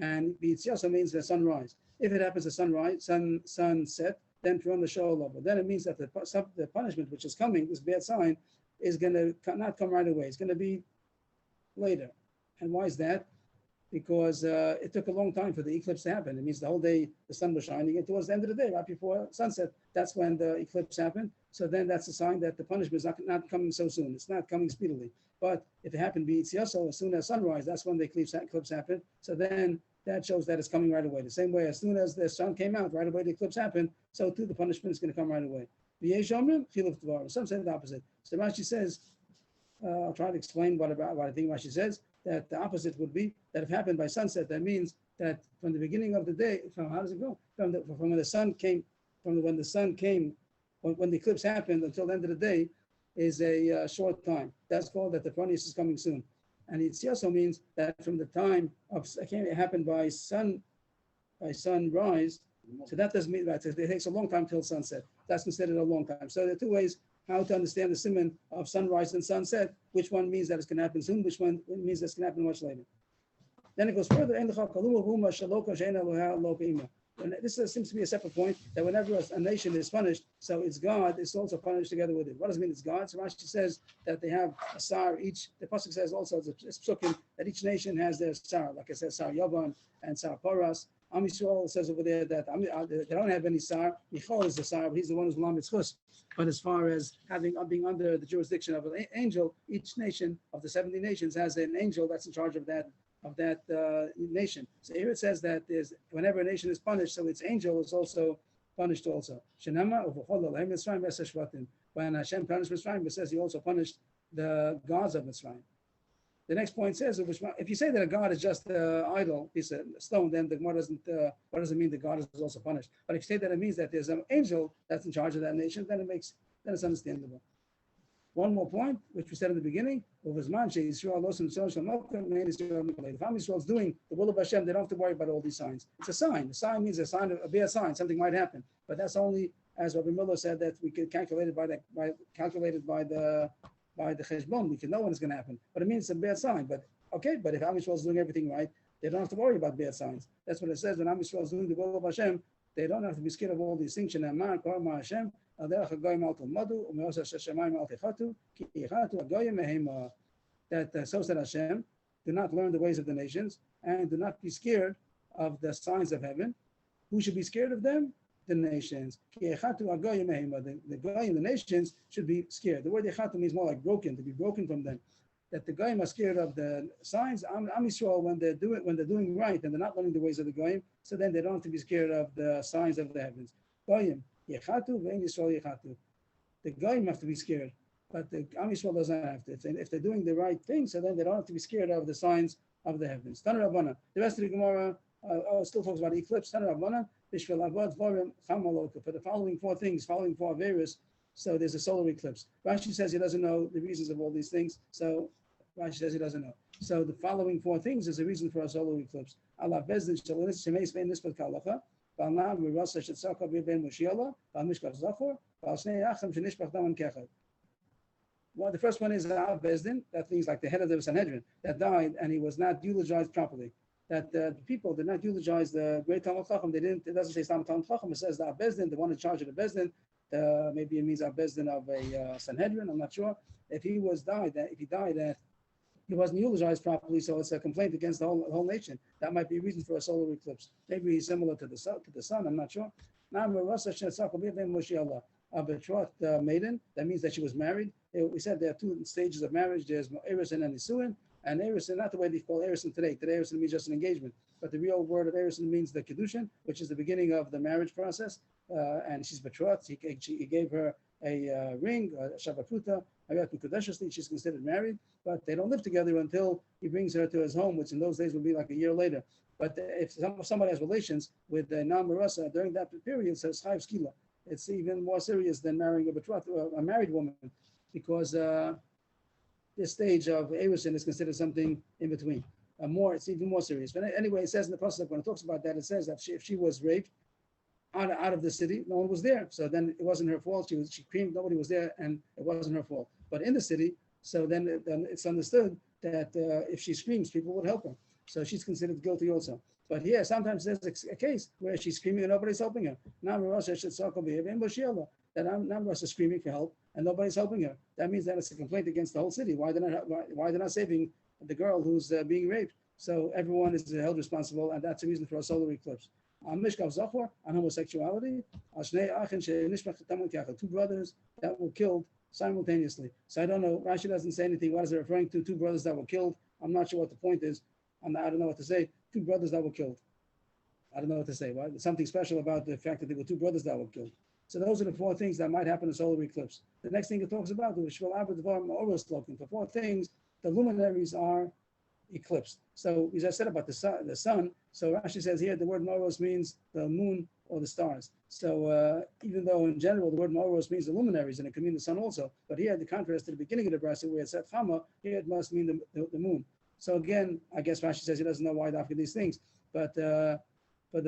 and means the sunrise. If it happens at sunset, then then it means that the punishment which is coming, this bad sign, is going to not come right away. It's going to be later. And why is that? Because it took a long time for the eclipse to happen. It means the whole day the sun was shining, and towards the end of the day, right before sunset, that's when the eclipse happened. So then that's a sign that the punishment is not coming so soon. It's not coming speedily. But if it happened as soon as sunrise, that's when the eclipse happened. So then that shows that it's coming right away. The same way, as soon as the sun came out, right away the eclipse happened, so too the punishment is going to come right away. Some say the opposite. So Rashi says, I'll try to explain what I think Rashi says, that the opposite would be that if it happened by sunset, that means that from the beginning of the day, how does it go? From when the sun came when the eclipse happened until the end of the day is a short time. That's called that the Fronius is coming soon. And it also means that from the time of, it happened by sunrise, so that doesn't mean that it takes a long time till sunset. That's considered a long time. So there are two ways how to understand the simon of sunrise and sunset. Which one means that it's going to happen soon, which one means it's going to happen much later. Then it goes further. And this seems to be a separate point, that whenever a nation is punished, so it's God is also punished together with it. What does it mean it's God? So Rashi says that they have a sar each. The pasuk says also it's psukim that each nation has their sar. Like I said, sar Yavan and sar Paras. Am Yisrael says over there that they don't have any sar. Michal is the sar, but he's the one who's lamed chus. But as far as being under the jurisdiction of an angel, each nation of the 70 nations has an angel that's in charge of that nation. So here it says that there's whenever a nation is punished, so its angel is also punished also. When Hashem punished Mitzrayim, it says he also punished the gods of Mitzrayim. The next point says, if you say that a god is just an idol, piece of stone, then the Gemara doesn't. What does it mean? The god is also punished. But if you say that it means that there's an angel that's in charge of that nation, then it's understandable. One more point, which we said in the beginning, if Am Yisrael is doing the will of Hashem, they don't have to worry about all these signs. It's a sign. A sign means a sign of a bad sign. Something might happen, but that's only, as Rabbi Miller said, that we could calculate it by the cheshbon. We can know when it's going to happen. But it means it's a bad sign. But okay, but if Am Yisrael is doing everything right, they don't have to worry about bad signs. That's what it says. When Am Yisrael is doing the will of Hashem, they don't have to be scared of all these things. That so said Hashem, do not learn the ways of the nations and do not be scared of the signs of heaven. Who should be scared of them? The nations. The goyim, the nations, should be scared. The word yechatu means more like broken, to be broken from them. That the goyim are scared of the signs. Am Yisrael, when they're doing right and they're not learning the ways of the goyim, so then they don't have to be scared of the signs of the heavens. Goyim yechatu, ve'en Yisrael yechatu. The goyim have to be scared, but the Am Yisrael doesn't have to. If they're doing the right thing, so then they don't have to be scared of the signs of the heavens. Tana Rabbana. The rest of the Gemara still talks about eclipse. Tana Rabbana. For the following four things, following four Averis, so there's a solar eclipse. Rashi says he doesn't know the reasons of all these things, so Rashi says he doesn't know. So the following four things is a reason for a solar eclipse. Allah bezdin shalinis shemeis vein nisbat kalacha, ba'alna mirasa shetzaka v'ben moshiala, ba'almishkav zachor, ba'alsnei acham shenishbach daman kechad. Well, the first one is Allah bezdin, that means like the head of the Sanhedrin, that died and he was not eulogized properly. That the people did not eulogize the great Talmud Chacham. They didn't. It doesn't say Stam Talmud Chacham. It says the Bezdin, the one in charge of the Bezdin. Maybe it means Bezdin of a Sanhedrin. I'm not sure. If he died, he wasn't eulogized properly, so it's a complaint against the whole nation. That might be a reason for a solar eclipse. Maybe he's similar to the sun. I'm not sure. A betrothed maiden. That means that she was married. We said there are two stages of marriage. There's Erisin and Nisuin. And Erisin, not the way they call Erisin today. Today, Erisin means just an engagement. But the real word of Erisin means the Kedushin, which is the beginning of the marriage process. And she's betrothed. He gave her a ring, a Shabbakuta. She's considered married. But they don't live together until he brings her to his home, which in those days would be like a year later. But if somebody has relations with a non-Marasa during that period, so it's Chayiv Skila. It's even more serious than marrying a married woman, because this stage of Erisin is considered something in between. It's even more serious. But anyway, it says in the Pasuk, when it talks about that, it says that if she was raped out of the city, no one was there. So then it wasn't her fault. She screamed, nobody was there, and it wasn't her fault. But in the city, so then it's understood that if she screams, people would help her. So she's considered guilty also. But here, sometimes there's a case where she's screaming and nobody's helping her. That Namras is screaming for help and nobody's helping her. That means that it's a complaint against the whole city. Why they're not saving the girl who's being raped? So everyone is held responsible, and that's the reason for a solar eclipse. On Mishkav Zachor, on homosexuality, two brothers that were killed simultaneously. So I don't know. Rashi doesn't say anything. What is it referring to? Two brothers that were killed. I'm not sure what the point is. I don't know what to say. Two brothers that were killed. I don't know what to say. There's something special about the fact that there were two brothers that were killed. So those are the four things that might happen in solar eclipse. The next thing it talks about is the four things. The luminaries are eclipsed. So as I said about the sun, so Rashi says here the word moros means the moon or the stars. So even though in general the word moros means the luminaries, and it can mean the sun also, but here the contrast to the beginning of the brisa where it said chama, here it must mean the moon. So again, I guess Rashi says he doesn't know why after these things, but the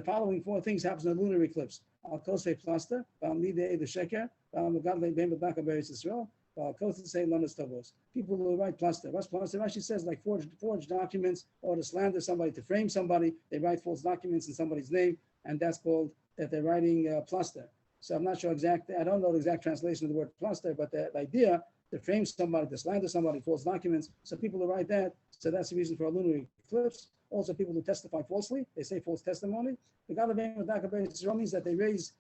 following four things happens in a lunar eclipse. Al kosei plaster, Bal midei the sheker, Bal megadle ben bedaka beris Israel, Bal kosei lonas tovos. People who write plaster. What's plaster? Rashi says like forged documents or to slander somebody, to frame somebody. They write false documents in somebody's name, and that's called that they're writing plaster. So I'm not sure exactly. I don't know the exact translation of the word plaster, but the idea to frame somebody, to slander somebody, false documents. So people who write that. So that's the reason for a lunar eclipse. Also, people who testify falsely, they say false testimony. The Galabain Israel means that they raise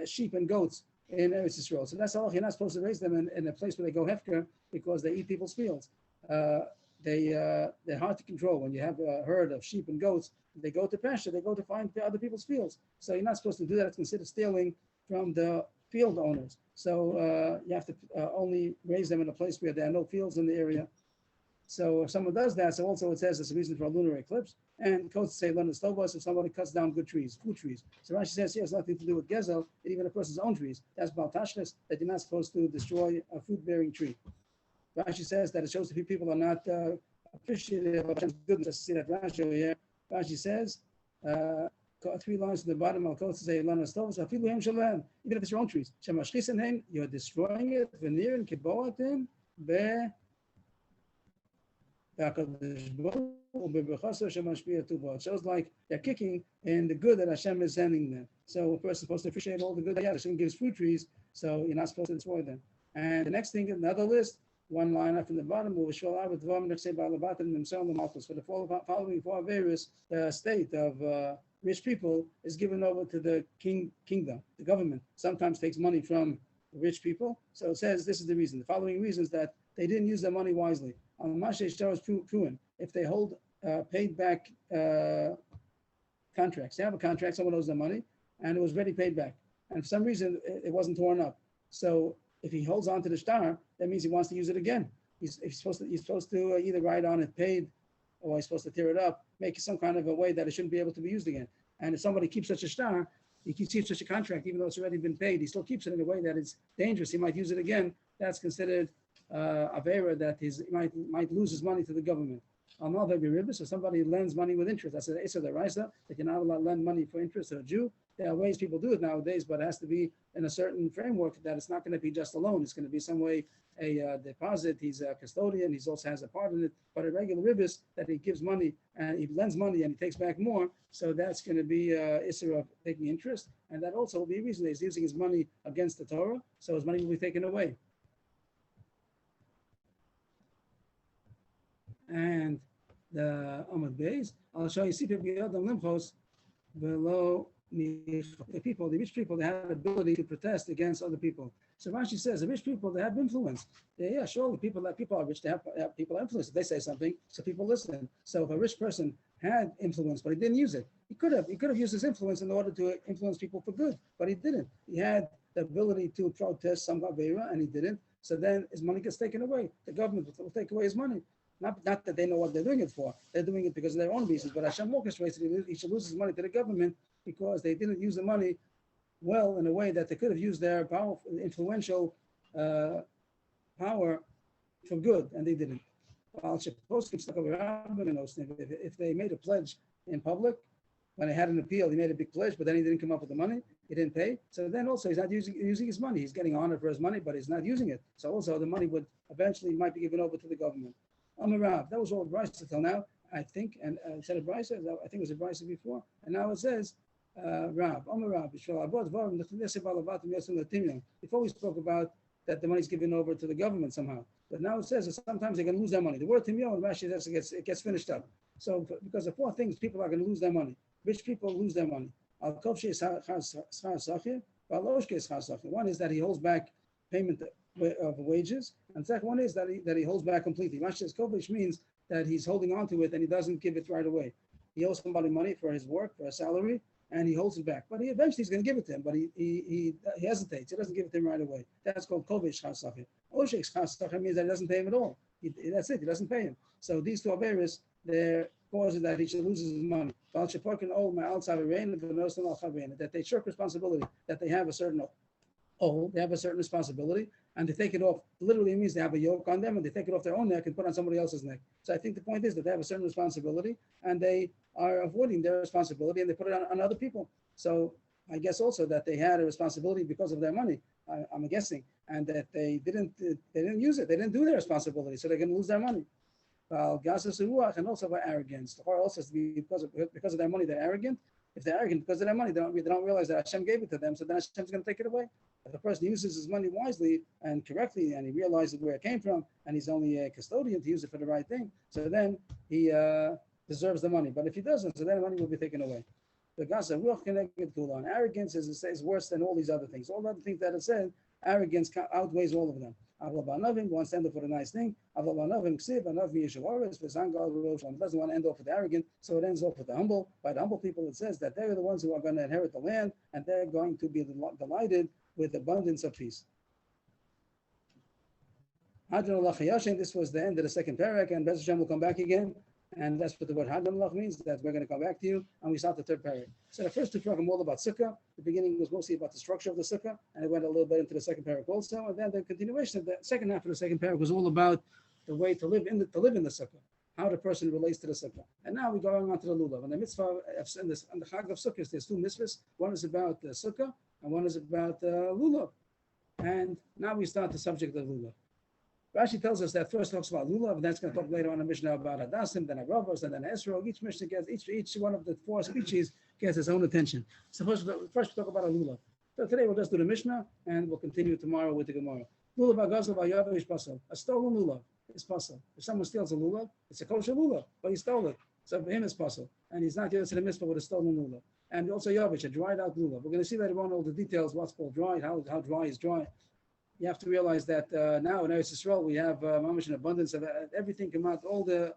sheep and goats in Eretz Yisrael. So that's all. You're not supposed to raise them in a place where they go hefker because they eat people's fields. They're hard to control. When you have a herd of sheep and goats, they go to pasture, they go to find other people's fields. So you're not supposed to do that. It's considered stealing from the field owners. So you have to only raise them in a place where there are no fields in the area. So if someone does that, so also it says it's a reason for a lunar eclipse. And codes say London Stovos if somebody cuts down good trees, food trees. So Rashi says here has nothing to do with Gezel, even a person's own trees. That's Baltashlis, that you're not supposed to destroy a fruit-bearing tree. Rashi says that it shows that people are not appreciative of Hashem's goodness. Let's see that Rashi over here. Rashi says, 3 lines at the bottom, Al codes say London Stovos, even if it's your own trees. You're destroying it, veneering, kiboatim, it shows like they're kicking in the good that Hashem is sending them. So a person is supposed to appreciate all the good that Hashem gives fruit trees, so you're not supposed to destroy them. And the next thing, another list, one line up from the bottom, for the following four various state of rich people is given over to the kingdom. The government sometimes takes money from rich people. So it says this is the reason. The following reasons that they didn't use their money wisely. If they hold paid back contracts, they have a contract, someone owes them money, and it was already paid back. And for some reason, it wasn't torn up. So if he holds on to the star, that means he wants to use it again. He's supposed to either write on it paid, or he's supposed to tear it up, make it some kind of a way that it shouldn't be able to be used again. And if somebody keeps such a star, he keeps such a contract, even though it's already been paid, he still keeps it in a way that is dangerous. He might use it again. That's considered avera, that he might lose his money to the government. So somebody lends money with interest. That's the Issa Deraisa, that you're not allowed to lend money for interest to a Jew. There are ways people do it nowadays, but it has to be in a certain framework that it's not going to be just a loan. It's going to be some way a deposit. He's a custodian. He also has a part in it. But a regular ribis that he gives money and he lends money and he takes back more. So that's going to be Issa of taking interest. And that also will be a reason that he's using his money against the Torah. So his money will be taken away. And the Amud Beis, I'll show you, see people limchos below the people, the rich people, they have the ability to protest against other people. So Rashi says the rich people, they have influence. Yeah, sure, people are rich, they have people influence. If they say something, so people listen. So if a rich person had influence, but he didn't use it, he could have used his influence in order to influence people for good, but he didn't. He had the ability to protest some avera, and he didn't. So then his money gets taken away. The government will take away his money. Not that they know what they're doing it for. They're doing it because of their own reasons. But Hashem orchestrates it. He should lose his money to the government because they didn't use the money well in a way that they could have used their powerful, influential power for good, and they didn't. If they made a pledge in public, when they had an appeal, he made a big pledge, but then he didn't come up with the money. He didn't pay. So then also he's not using his money. He's getting honored for his money, but he's not using it. So also the money would eventually might be given over to the government. Rav. That was all Brisa till now, I think, and it said a Brisa. I think it was a Brisa before, and now it says Rav. Rav. Before we spoke about that the money is given over to the government somehow, but now it says that sometimes they're going to lose their money. The word Timyon, Rashi says it gets finished up. So because of four things, people are going to lose their money. Rich people lose their money. One is that he holds back payment of wages, and second one is that he holds back completely. Rashi says kovish means that he's holding on to it and he doesn't give it right away. He owes somebody money for his work, for a salary, and he holds it back. But he eventually is going to give it to him, but he hesitates. He doesn't give it to him right away. That's called kovish chasachim. Oshek chasachim means that he doesn't pay him at all. That's it. He doesn't pay him. So these two averis, they're causing that he should lose his money. That they shirk responsibility, that they have a certain they have a certain responsibility, and they take it off. Literally means they have a yoke on them, and they take it off their own neck and put it on somebody else's neck. So I think the point is that they have a certain responsibility, and they are avoiding their responsibility, and they put it on other people. So I guess also that they had a responsibility because of their money. I'm guessing, and that they didn't use it. They didn't do their responsibility, so they're going to lose their money. And also by arrogance. The Torah also has to be because of their money, they're arrogant. If they're arrogant because of their money, they don't realize that Hashem gave it to them, so then Hashem's going to take it away. If a person uses his money wisely and correctly, and he realizes where it came from, and he's only a custodian to use it for the right thing, so then he deserves the money. But if he doesn't, so then the money will be taken away. The Gaza ruach connected to and arrogance is worse than all these other things. All the other things that it said, arrogance outweighs all of them. Avla ba'anavim wants to end up with a nice thing. Avla ba'anavim ksiv anav miyeshuvaris v'zangal v'roshlam. It doesn't want to end off with the arrogant, so it ends off with the humble. By the humble people, it says that they're the ones who are going to inherit the land, and they're going to be delighted with abundance of peace. This was the end of the second parak, and Bez Hashem will come back again. And that's what the word Hadran Lach means, that we're going to come back to you, and we start the third parak. So the first two parak are all about Sukkah. The beginning was mostly about the structure of the Sukkah, and it went a little bit into the second parak also. And then the continuation of the second half of the second parak was all about the way to live in the Sukkah, how the person relates to the Sukkah. And now we're going on to the Lulav. And the mitzvah, in the Chag of Sukkah, there's two mitzvahs. One is about the Sukkah, and one is about Lulav. And now we start the subject of Lulav. Rashi tells us that first talks about Lulav, and that's going to talk later on in the Mishnah about Hadassim, then Aravos, and then Esrog. Each Mishnah gets, each one of the four species gets its own attention. So first we talk about a Lulav. So today we'll just do the Mishnah, and we'll continue tomorrow with the Gemara. Lulav Agazlav Ayav is Pasal. A stolen Lulav is Pasal. If someone steals a Lulav, it's a kosher Lulav, but he stole it. So for him it's Pasal. And he's not going to the mitzvah with a stolen Lulav. And also Yavish, a dried out Lulav. We're going to see later on all the details, what's called dry, how dry is dry. You have to realize that now in Eretz Yisrael we have mamish an abundance of everything come out. All the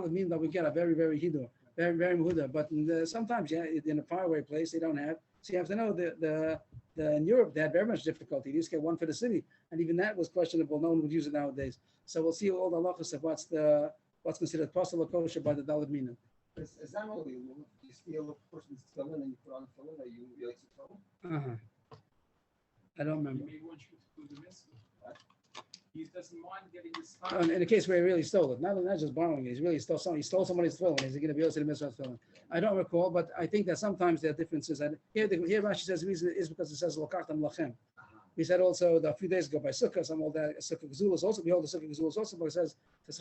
mean that we get are very, very hidur, very, very muhuda. But sometimes, in a faraway place they don't have. So you have to know the in Europe they had very much difficulty. You just get one for the city, and even that was questionable. No one would use it nowadays. So we'll see all the halachas of what's considered pasal or kosher by the Daled Mina. Is that only you steal a person's tefillin and you put on a tefillin, or you like tefillin? I don't remember. Maybe one should do the mitzvah. He doesn't mind getting this. In the case where he really stole it, not just borrowing it, he really stole something. He stole somebody's tefillin. Is he going to be able to miss his tefillin? I don't recall, but I think that sometimes there are differences. And here Rashi says the reason is because it says lokachtam lachem. We said also a few days ago by Sukkah, some of that Sukkah Gezulas also, behold, the Sukkah Gezulas also, but it says it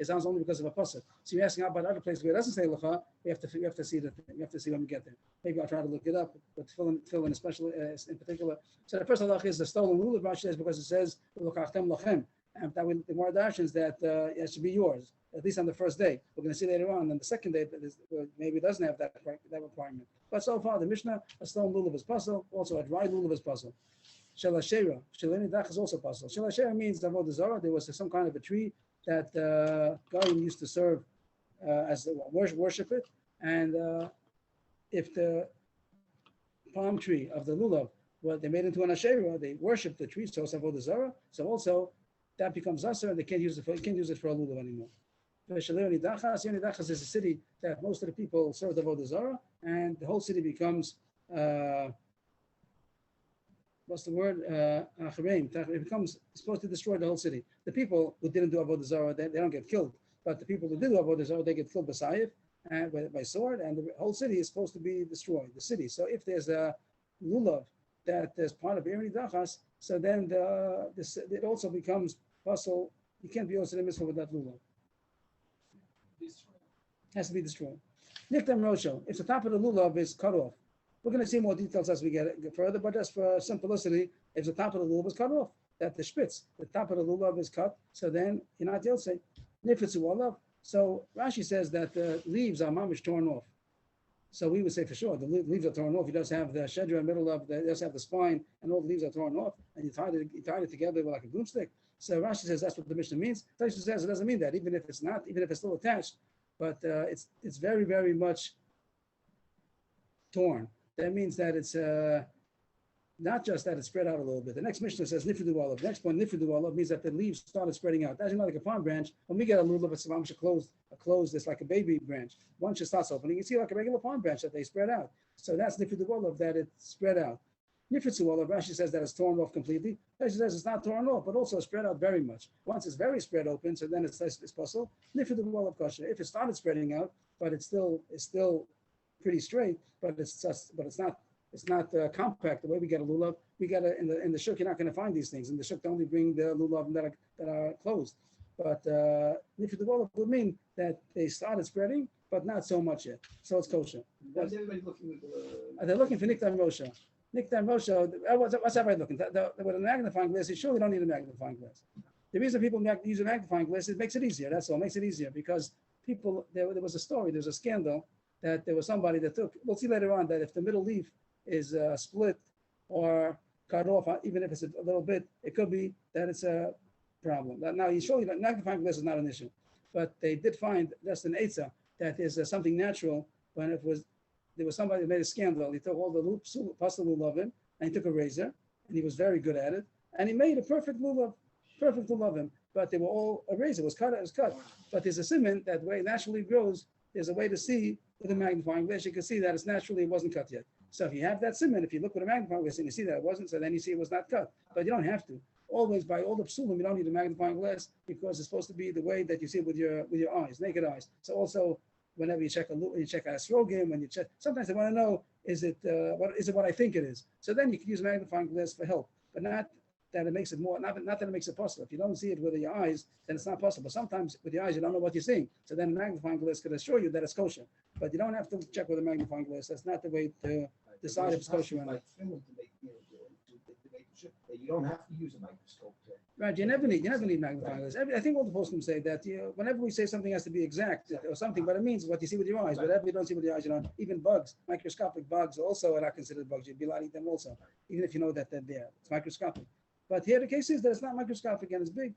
sounds only because of a pasuk. So you're asking about other places where it doesn't say lacha, we have to see that. We have to see when we get there. Maybe I'll try to look it up, but fill in especially in particular. So the first halach is the stolen rule of Rashi is because it says lokachtem lachem, and that the more dashens that it should be yours, at least on the first day. We're going to see later on the second day, maybe it doesn't have that requirement. But so far, the Mishnah, a stone lulav is puzzle, also a dry lulav is puzzle. Shalashera, Shalini Dach is also puzzle. Shalashera means Avodah Zarah. There was some kind of a tree that Goyim used to serve as worship it. And if the palm tree of the lulav, they made into an Asherah, they worship the tree, so it's Avodah Zarah. So also, that becomes Asher, and they can't use it for a lulav anymore. Yoni Dachas is a city that most of the people serve the Avodah Zarah, and the whole city becomes what's the word? It becomes supposed to destroy the whole city. The people who didn't do Avodah Zarah, they don't get killed, but the people who did do Avodah Zarah, they get killed by sayif and by sword, and the whole city is supposed to be destroyed. The city. So if there's a lulav that is part of Yoni Dachas, so then it also becomes possible. You can't be also in the mitzvah with that lulav. Has to be destroyed. Niktam Rosho, if the top of the lulav is cut off, we're going to see more details as we get further, but just for simplicity, if the top of the lulav is cut off, that the spitz, the top of the lulav is cut, so then you're not yotze. Nifitzu olav. So Rashi says that the leaves are mamish torn off. So we would say for sure the leaves are torn off. He does have the shedra in the middle of, he does have the spine, and all the leaves are torn off, and you tied it together with like a broomstick. So Rashi says that's what the Mishnah means. Taisha says it doesn't mean that, even if it's not, even if it's still attached, but it's very, very much torn. That means that not just that it's spread out a little bit. The next Mishnah says nifridu olav. The next one, nifridu olav, means that the leaves started spreading out. That's not like a palm branch. When we get a lulav, it's closed, it's like a baby branch. Once it starts opening, you see like a regular palm branch that they spread out. So that's nifridu olav, that it spread out. Nifritzu olav, Rashi says that it's torn off completely. Rashi says it's not torn off, but also spread out very much. Once it's very spread open, so then it's possible. Nifritzu olav kosher. If it started spreading out, but it's still pretty straight, but it's not compact. The way we get a lulav, we get in the shuk. You're not going to find these things. In the shuk, they only bring the lulav that are closed. But nifritzu olav would mean that they started spreading, but not so much yet. So it's kosher. What's everybody looking at? They're looking for Niktar Moshe. Niktar Moshe, what's everybody looking? With a magnifying glass, you surely don't need a magnifying glass. The reason people use a magnifying glass, it makes it easier. That's all. It makes it easier because people, there was a story, there's a scandal that there was somebody that took, we'll see later on that if the middle leaf is split or cut off, even if it's a little bit, it could be that it's a problem. Now, you surely, magnifying glass is not an issue, but they did find, that's an Eitzah, that is something natural when there was somebody that made a scandal. He took all the loops, pasta lulavim, and he took a razor, and he was very good at it, and he made a perfect lulavim. But they were all a razor. It was cut. But there's a simon that way it naturally grows. There's a way to see with a magnifying glass. You can see that it wasn't cut yet. So if you have that simon, if you look with a magnifying glass and you see that it wasn't, so then you see it was not cut. But you don't have to. Always by all the psulim, you don't need a magnifying glass because it's supposed to be the way that you see it with your eyes, naked eyes. So also, whenever you check a esrogim, when you check, sometimes they want to know, is it what I think it is? So then you can use a magnifying glass for help, but not that it makes it more, not that it makes it possible. If you don't see it with your eyes, then it's not possible. Sometimes with your eyes, you don't know what you're seeing. So then a magnifying glass could assure you that it's kosher. But you don't have to check with a magnifying glass. That's not the way to decide if it's kosher or not. You don't have to use a microscope. Right, you never need magnifying glass. I think all the poskim say that whenever we say something has to be exact or something, but it means what you see with your eyes. Whatever you don't see with your eyes, even bugs, microscopic bugs also are not considered bugs. You'd be allowed to eat them also, even if you know that they're there. It's microscopic. But here the case is that it's not microscopic and it's big.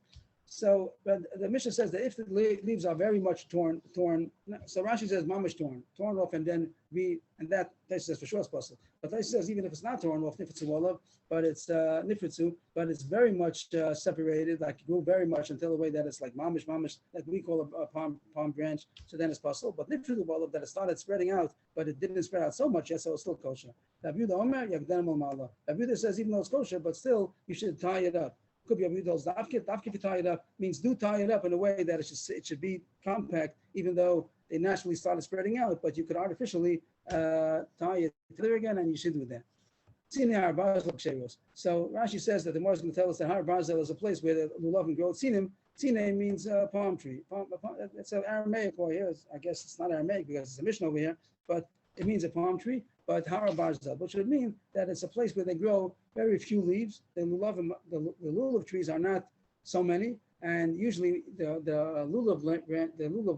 So, but the Mishnah says that if the leaves are very much torn, so Rashi says mamish torn off, and then that says for sure it's possible. But Rashi says even if it's not torn off, nifritzu olav, but it's nifritzu, but it's very much separated, like grew very much until the way that it's like mamish, like we call a palm branch. So then it's possible. But nifritzu olav, that it started spreading out, but it didn't spread out so much yet, so it's still kosher. Rabbi Yehuda says even though it's kosher, but still you should tie it up. Could be a Yudol's dafkit. Dafkit to tie it up means do tie it up in a way that it should be compact, even though they naturally started spreading out. But you could artificially tie it together again, and you should do that. So Rashi says that the Gemara is going to tell us that Har Barzel is a place where the lulavim grow. Sinim means palm tree. It's an Aramaic over here. I guess it's not Aramaic because it's a Mishnah over here, but it means a palm tree. But Har Barzel, which would mean that it's a place where they grow very few leaves. The lulav trees are not so many, and usually the lulav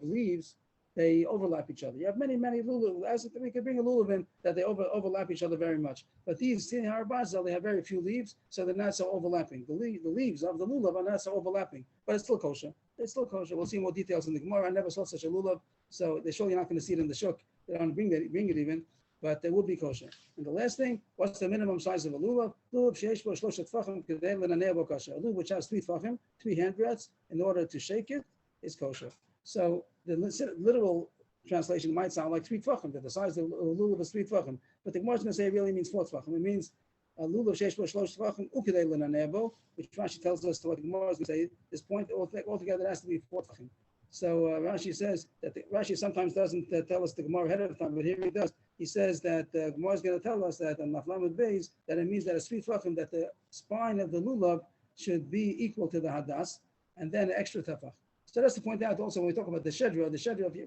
leaves, they overlap each other. You have many lulav. As we could bring a lulav in that they overlap each other very much. But these in Har Barzel, they have very few leaves, so they're not so overlapping. The leaves of the lulav are not so overlapping, but it's still kosher. It's still kosher. We'll see more details in the Gemara. I never saw such a lulav, so they're surely not going to see it in the shuk. They don't bring it even. But they will be kosher. And the last thing, what's the minimum size of a lulav? Lulav sheish bo shloshet tfachim kedei l'naneh bo kosher. A lulav which has 3 tfachim, 3 handbreadths, in order to shake it, is kosher. So the literal translation might sound like 3 tfachim, that the size of a lulav is 3 tfachim. But the Gemara is going to say it really means 4 tfachim. It means a lulav sheish bo shloshet tfachim ukedei l'naneh bo, which Rashi tells us to what the Gemara is going to say. This point altogether has to be 4 tfachim. So Rashi says that Rashi sometimes doesn't tell us the Gemara ahead of time, but here he does. He says that the Gemara is going to tell us that on Naflamud Beis that it means that a sweet tefachim, that the spine of the lulav should be equal to the hadas, and then an extra tefach. So that's to point out also when we talk about the shedra,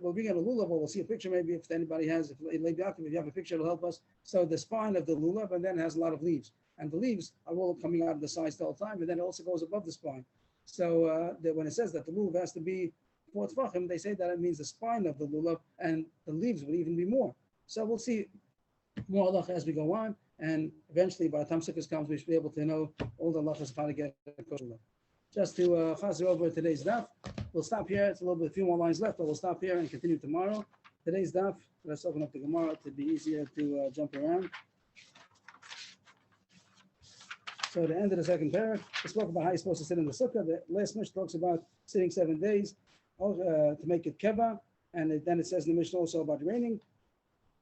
we'll bring in a lulav, or we'll see a picture maybe if anybody has, if you have a picture, it'll help us. So the spine of the lulav, and then it has a lot of leaves, and the leaves are all coming out of the sides the whole time, and then it also goes above the spine. So when it says that the lulav has to be 4 tefachim, they say that it means the spine of the lulav, and the leaves would even be more. So we'll see more halach as we go on, and eventually by the time Sukkot comes, we should be able to know all the halachas of how to get a kosher lulav. Just to chazer over today's daf, we'll stop here. It's a few more lines left, but we'll stop here and continue tomorrow. Today's daf, let's open up the Gemara to be easier to jump around. So the end of the second parak, we spoke about how you're supposed to sit in the sukkah. The last Mishnah talks about sitting 7 days to make it keva, and then it says in the Mishnah also about raining,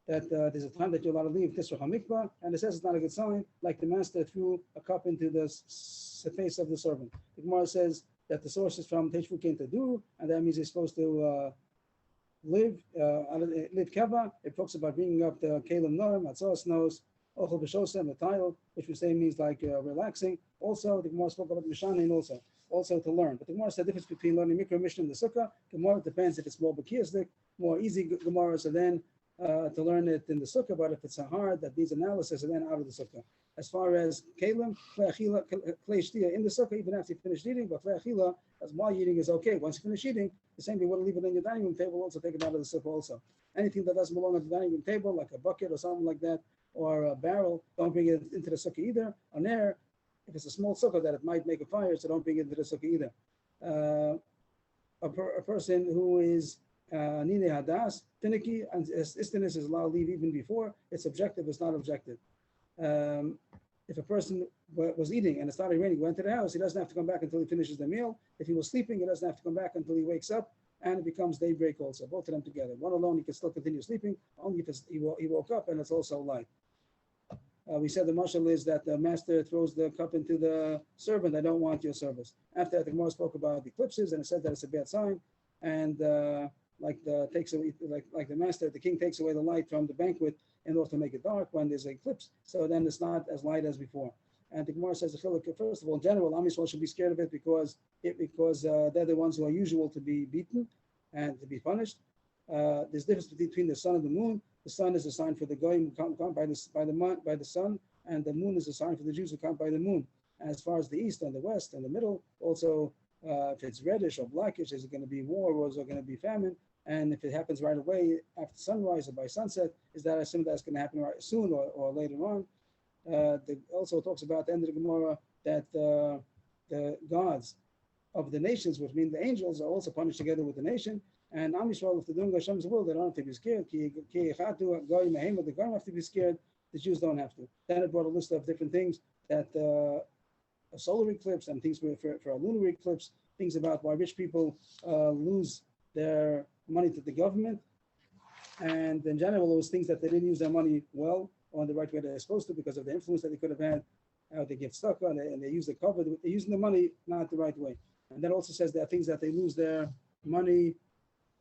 that there's a time that you're allowed to leave Tisra HaMikvah, and it says it's not a good sign, like the master threw a cup into the face of the servant. The Gemara says that the source is from Teshvu Kin Taduru, and that means he's supposed to live keva. It talks about bringing up the Kalim Norm, Matzah Snows, Ochel B'Shosem, the title, which we say means like relaxing. Also, the Gemara spoke about Mishanin also to learn. But the Gemara said the difference between learning Mikra Mishnah and the Sukkah. Gemara depends if it's more Bakiyastic, more easy Gemara, so then to learn it in the Sukkah, but if it's a hard that needs analysis, and then out of the Sukkah. As far as Kalim, Klei Shtia in the Sukkah, even after you finish eating, but Klei Achila, as while eating is okay. Once you finish eating, the same thing, you want to leave it on your dining room table, also take it out of the Sukkah also. Anything that doesn't belong on the dining room table, like a bucket or something like that, or a barrel, don't bring it into the Sukkah either. On air, if it's a small Sukkah that it might make a fire, so don't bring it into the Sukkah either. A person who is Nine Hadas, finicky, and istiness is allowed to leave even before. It's objective, it's not objective. If a person was eating and it started raining, went to the house, he doesn't have to come back until he finishes the meal. If he was sleeping, he doesn't have to come back until he wakes up, and it becomes daybreak also, both of them together. One alone, he can still continue sleeping, only if he woke up and it's also light. We said the mashal is that the master throws the cup into the servant, I don't want your service. After that, the Gemara spoke about eclipses, and it said that it's a bad sign, and like the master, the king takes away the light from the banquet in order to make it dark when there's an eclipse, so then it's not as light as before. And the Gemara says, first of all, in general, Am Yisrael should be scared of it because they're the ones who are usual to be beaten and to be punished. There's difference between the sun and the moon. The sun is a sign for the goyim who count by the sun, and the moon is a sign for the Jews who count by the moon. As far as the east and the west and the middle, also if it's reddish or blackish, is it going to be war or is it going to be famine? And if it happens right away after sunrise or by sunset, is that assumed that's going to happen right soon or later on? Also talks about the end of the Gemara that the gods of the nations, which mean the angels, are also punished together with the nation. And Am Yisrael, if they're doing Hashem's will, they don't have to be scared. The goyim have to be scared. The Jews don't have to. Then it brought a list of different things that a solar eclipse and things for a lunar eclipse, things about why rich people lose their money to the government, and in general, those things that they didn't use their money well or in the right way they're supposed to because of the influence that they could have had, how they get stuck on it, and they use the cover. They're using the money not the right way. And that also says there are things that they lose their money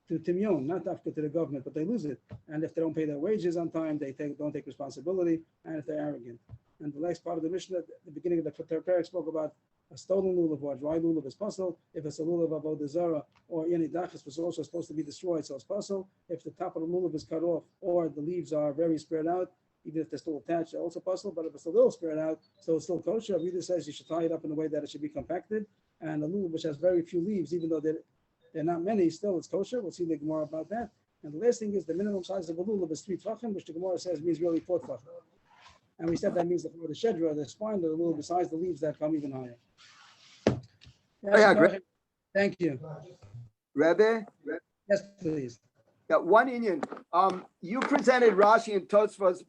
to Timyon, not after to the government, but they lose it. And if they don't pay their wages on time, they don't take responsibility, and if they're arrogant. And the last part of the Mishnah, at the beginning of the parak, spoke about a stolen lulav or a dry lulav is possible. If it's a lulav of Avodah Zarah or any dachas was also supposed to be destroyed, so it's possible. If the top of the lulav is cut off or the leaves are very spread out, even if they're still attached, they're also possible. But if it's a little spread out, so it's still kosher. Reader says you should tie it up in a way that it should be compacted. And a lulav which has very few leaves, even though they're not many, still it's kosher. We'll see the Gemara about that. And the last thing is the minimum size of a lulav is 3 tefachim, which the Gemara says means really 4 tefachim. And we said that means the shedra, the spine of the lulav, besides the leaves that come even higher. Yeah, great. Thank you. Rebbe? Yes, please. Yeah, one Indian. You presented Rashi and Tosfos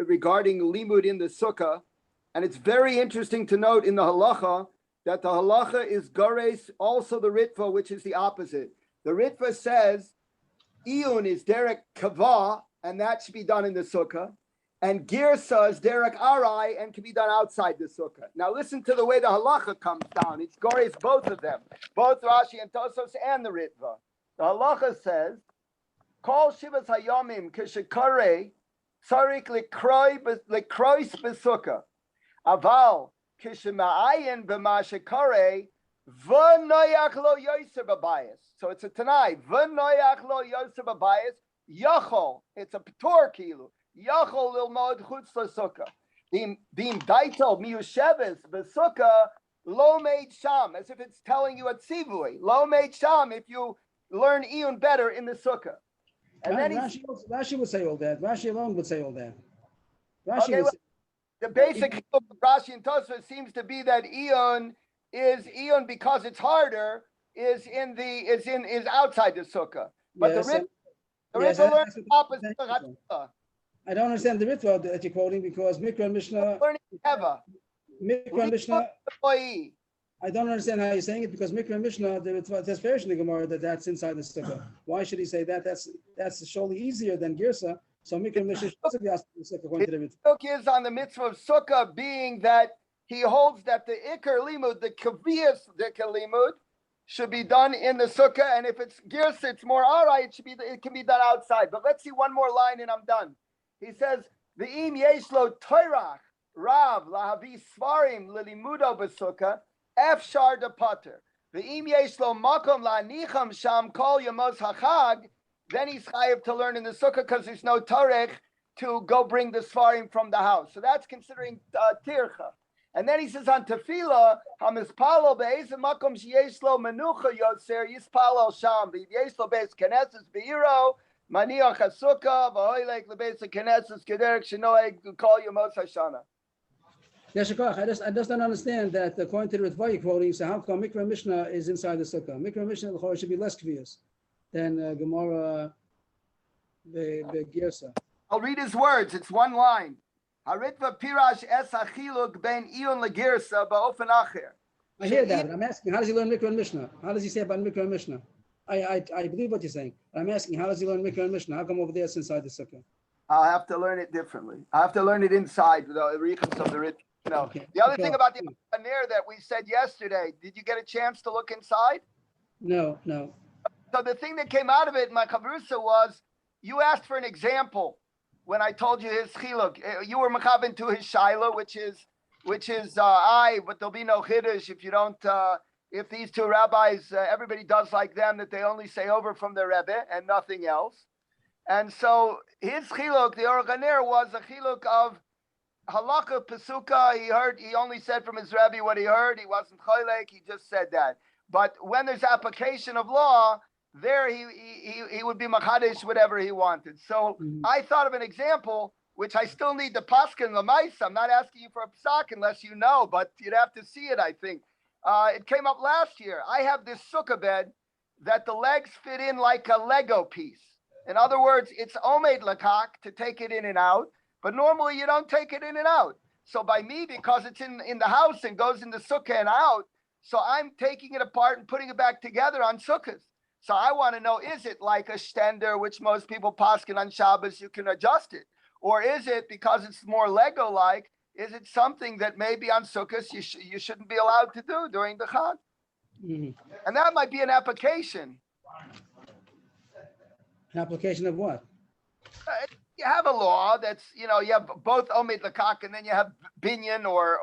regarding limud in the sukkah, and it's very interesting to note in the halacha that the halacha is gores, also the ritva, which is the opposite. The ritva says iyun is derek kava, and that should be done in the sukkah, and girsa is derek arai, and can be done outside the sukkah. Now listen to the way the halacha comes down. It's gores, both of them, both Rashi and Tosfos and the ritva. The halacha says, Kol shivas hayomim kishikare tzarik lekrois besukah. Aval kishima'ayin b'mashikare v'noyach lo yoser b'bayis. So it's a tanai. V'noyach lo yoser b'bayis yachol. It's a p'tor kilu. Yachol lilmod chutz l'sukkah. Being daitel miyusheves b'sukkah lo made sham, as if it's telling you at tzivui. Lo made sham if you learn iyun better in the sukkah. And then Rashi would say all that. Rashi alone would say all that. The basic of Rashi and Tosfos seems to be that iyun because it's harder is outside the sukkah. But yes, the Ritva learns the opposite. I don't understand the Ritva that you're quoting because Mikra and Mishnah. Learning Teva. Mikra Mishnah, Employee. I don't understand how you're saying it because Mikra Mishnah, there's fair in the Gemara that's inside the sukkah. Why should he say that? That's surely easier than Girsa. So Mikra Mishnah should also be asked in the sukkah according to the mitzvah. Hilchuk is on the mitzvah of sukkah, being that he holds that the ikar limud, the kaviyas dikar limud, should be done in the sukkah, and if it's girsa, it's more alright. It can be done outside. But let's see one more line, and I'm done. He says, "Ve'im yeshlo toirach rav lahavi svarim lilimudo b'sukkah efshar de pater. Ve'im yeshlo makom la'nicham sham kol yamos hachag." Then he's chayav to learn in the sukkah because there's no torech to go bring the svarim from the house. So that's considering tircha. And then he says on tefillah, hamispalo be'ezim makom sheyeshlo menucha yoser yispalo sham v'yeshlo beis keneses beiro maniach hasukah v'hoylek lebeis keneses kederek shenoeg kol yamos hashana. Yes, I just don't understand that according to the Ritva you're quoting, so how come Mikra Mishnah is inside the sukkah? Mikra Mishnah should be less kvius than Gemara the Girsa. I'll read his words. It's one line. Haritva pirash es achiluk ben iyon legirsa ba'ofen acher. I hear that, but I'm asking, how does he learn Mikra and Mishnah? How does he say about Mikra and Mishnah? I believe what you're saying. I'm asking, how does he learn Mikra and Mishnah? How come over there it's inside the sukkah? I'll have to learn it differently. I have to learn it inside the Riechus of the Rit. No. Okay. The other thing about the Anir that we said yesterday, did you get a chance to look inside? No. So the thing that came out of it, my chavrusa, was you asked for an example when I told you his chiluk. You were mechavin to his shaila, which is but there'll be no chiddush if you don't. If these two rabbis, everybody does like them, that they only say over from their rebbe and nothing else. And so his chiluk, the Aruch HaNer, was a chiluk of halakha pesuka. He only said from his rebbe what he heard. He wasn't choylek. He just said that. But when there's application of law, there he would be machadish whatever he wanted. So I thought of an example, which I still need the paskin lamaisa. I'm not asking you for a psak unless you know, but you'd have to see it, I think. It came up last year. I have this sukkah bed that the legs fit in like a Lego piece. In other words, it's omed lakak to take it in and out, but normally you don't take it in and out. So by me, because it's in the house and goes in the sukkah and out, so I'm taking it apart and putting it back together on sukkahs. So I want to know, is it like a stender, which most people paskin on Shabbos, you can adjust it? Or is it, because it's more Lego-like, is it something that maybe on sukkahs you shouldn't be allowed to do during the Chag? Mm-hmm. And that might be an application. An application of what? You have a law that's, you have both Omed Lakak and then you have Binyan or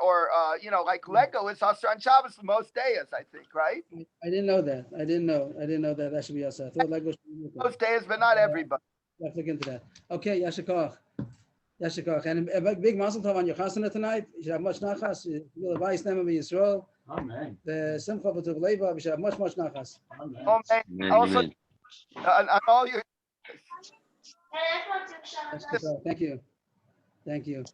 like Lego is Asr on Shabbos for most days, I think, right? I didn't know that. I didn't know that should be Asr. I thought Lego should be Asr. Most days, but not everybody. Let's look into that. Okay, Yashikach. And a big mazel tov on your chasana tonight. You should have much nachas. You will advise them of Yisrael. Amen. The simcha v'tov leva. We should have much nachas. Amen. Amen. Also, on all your Thank you.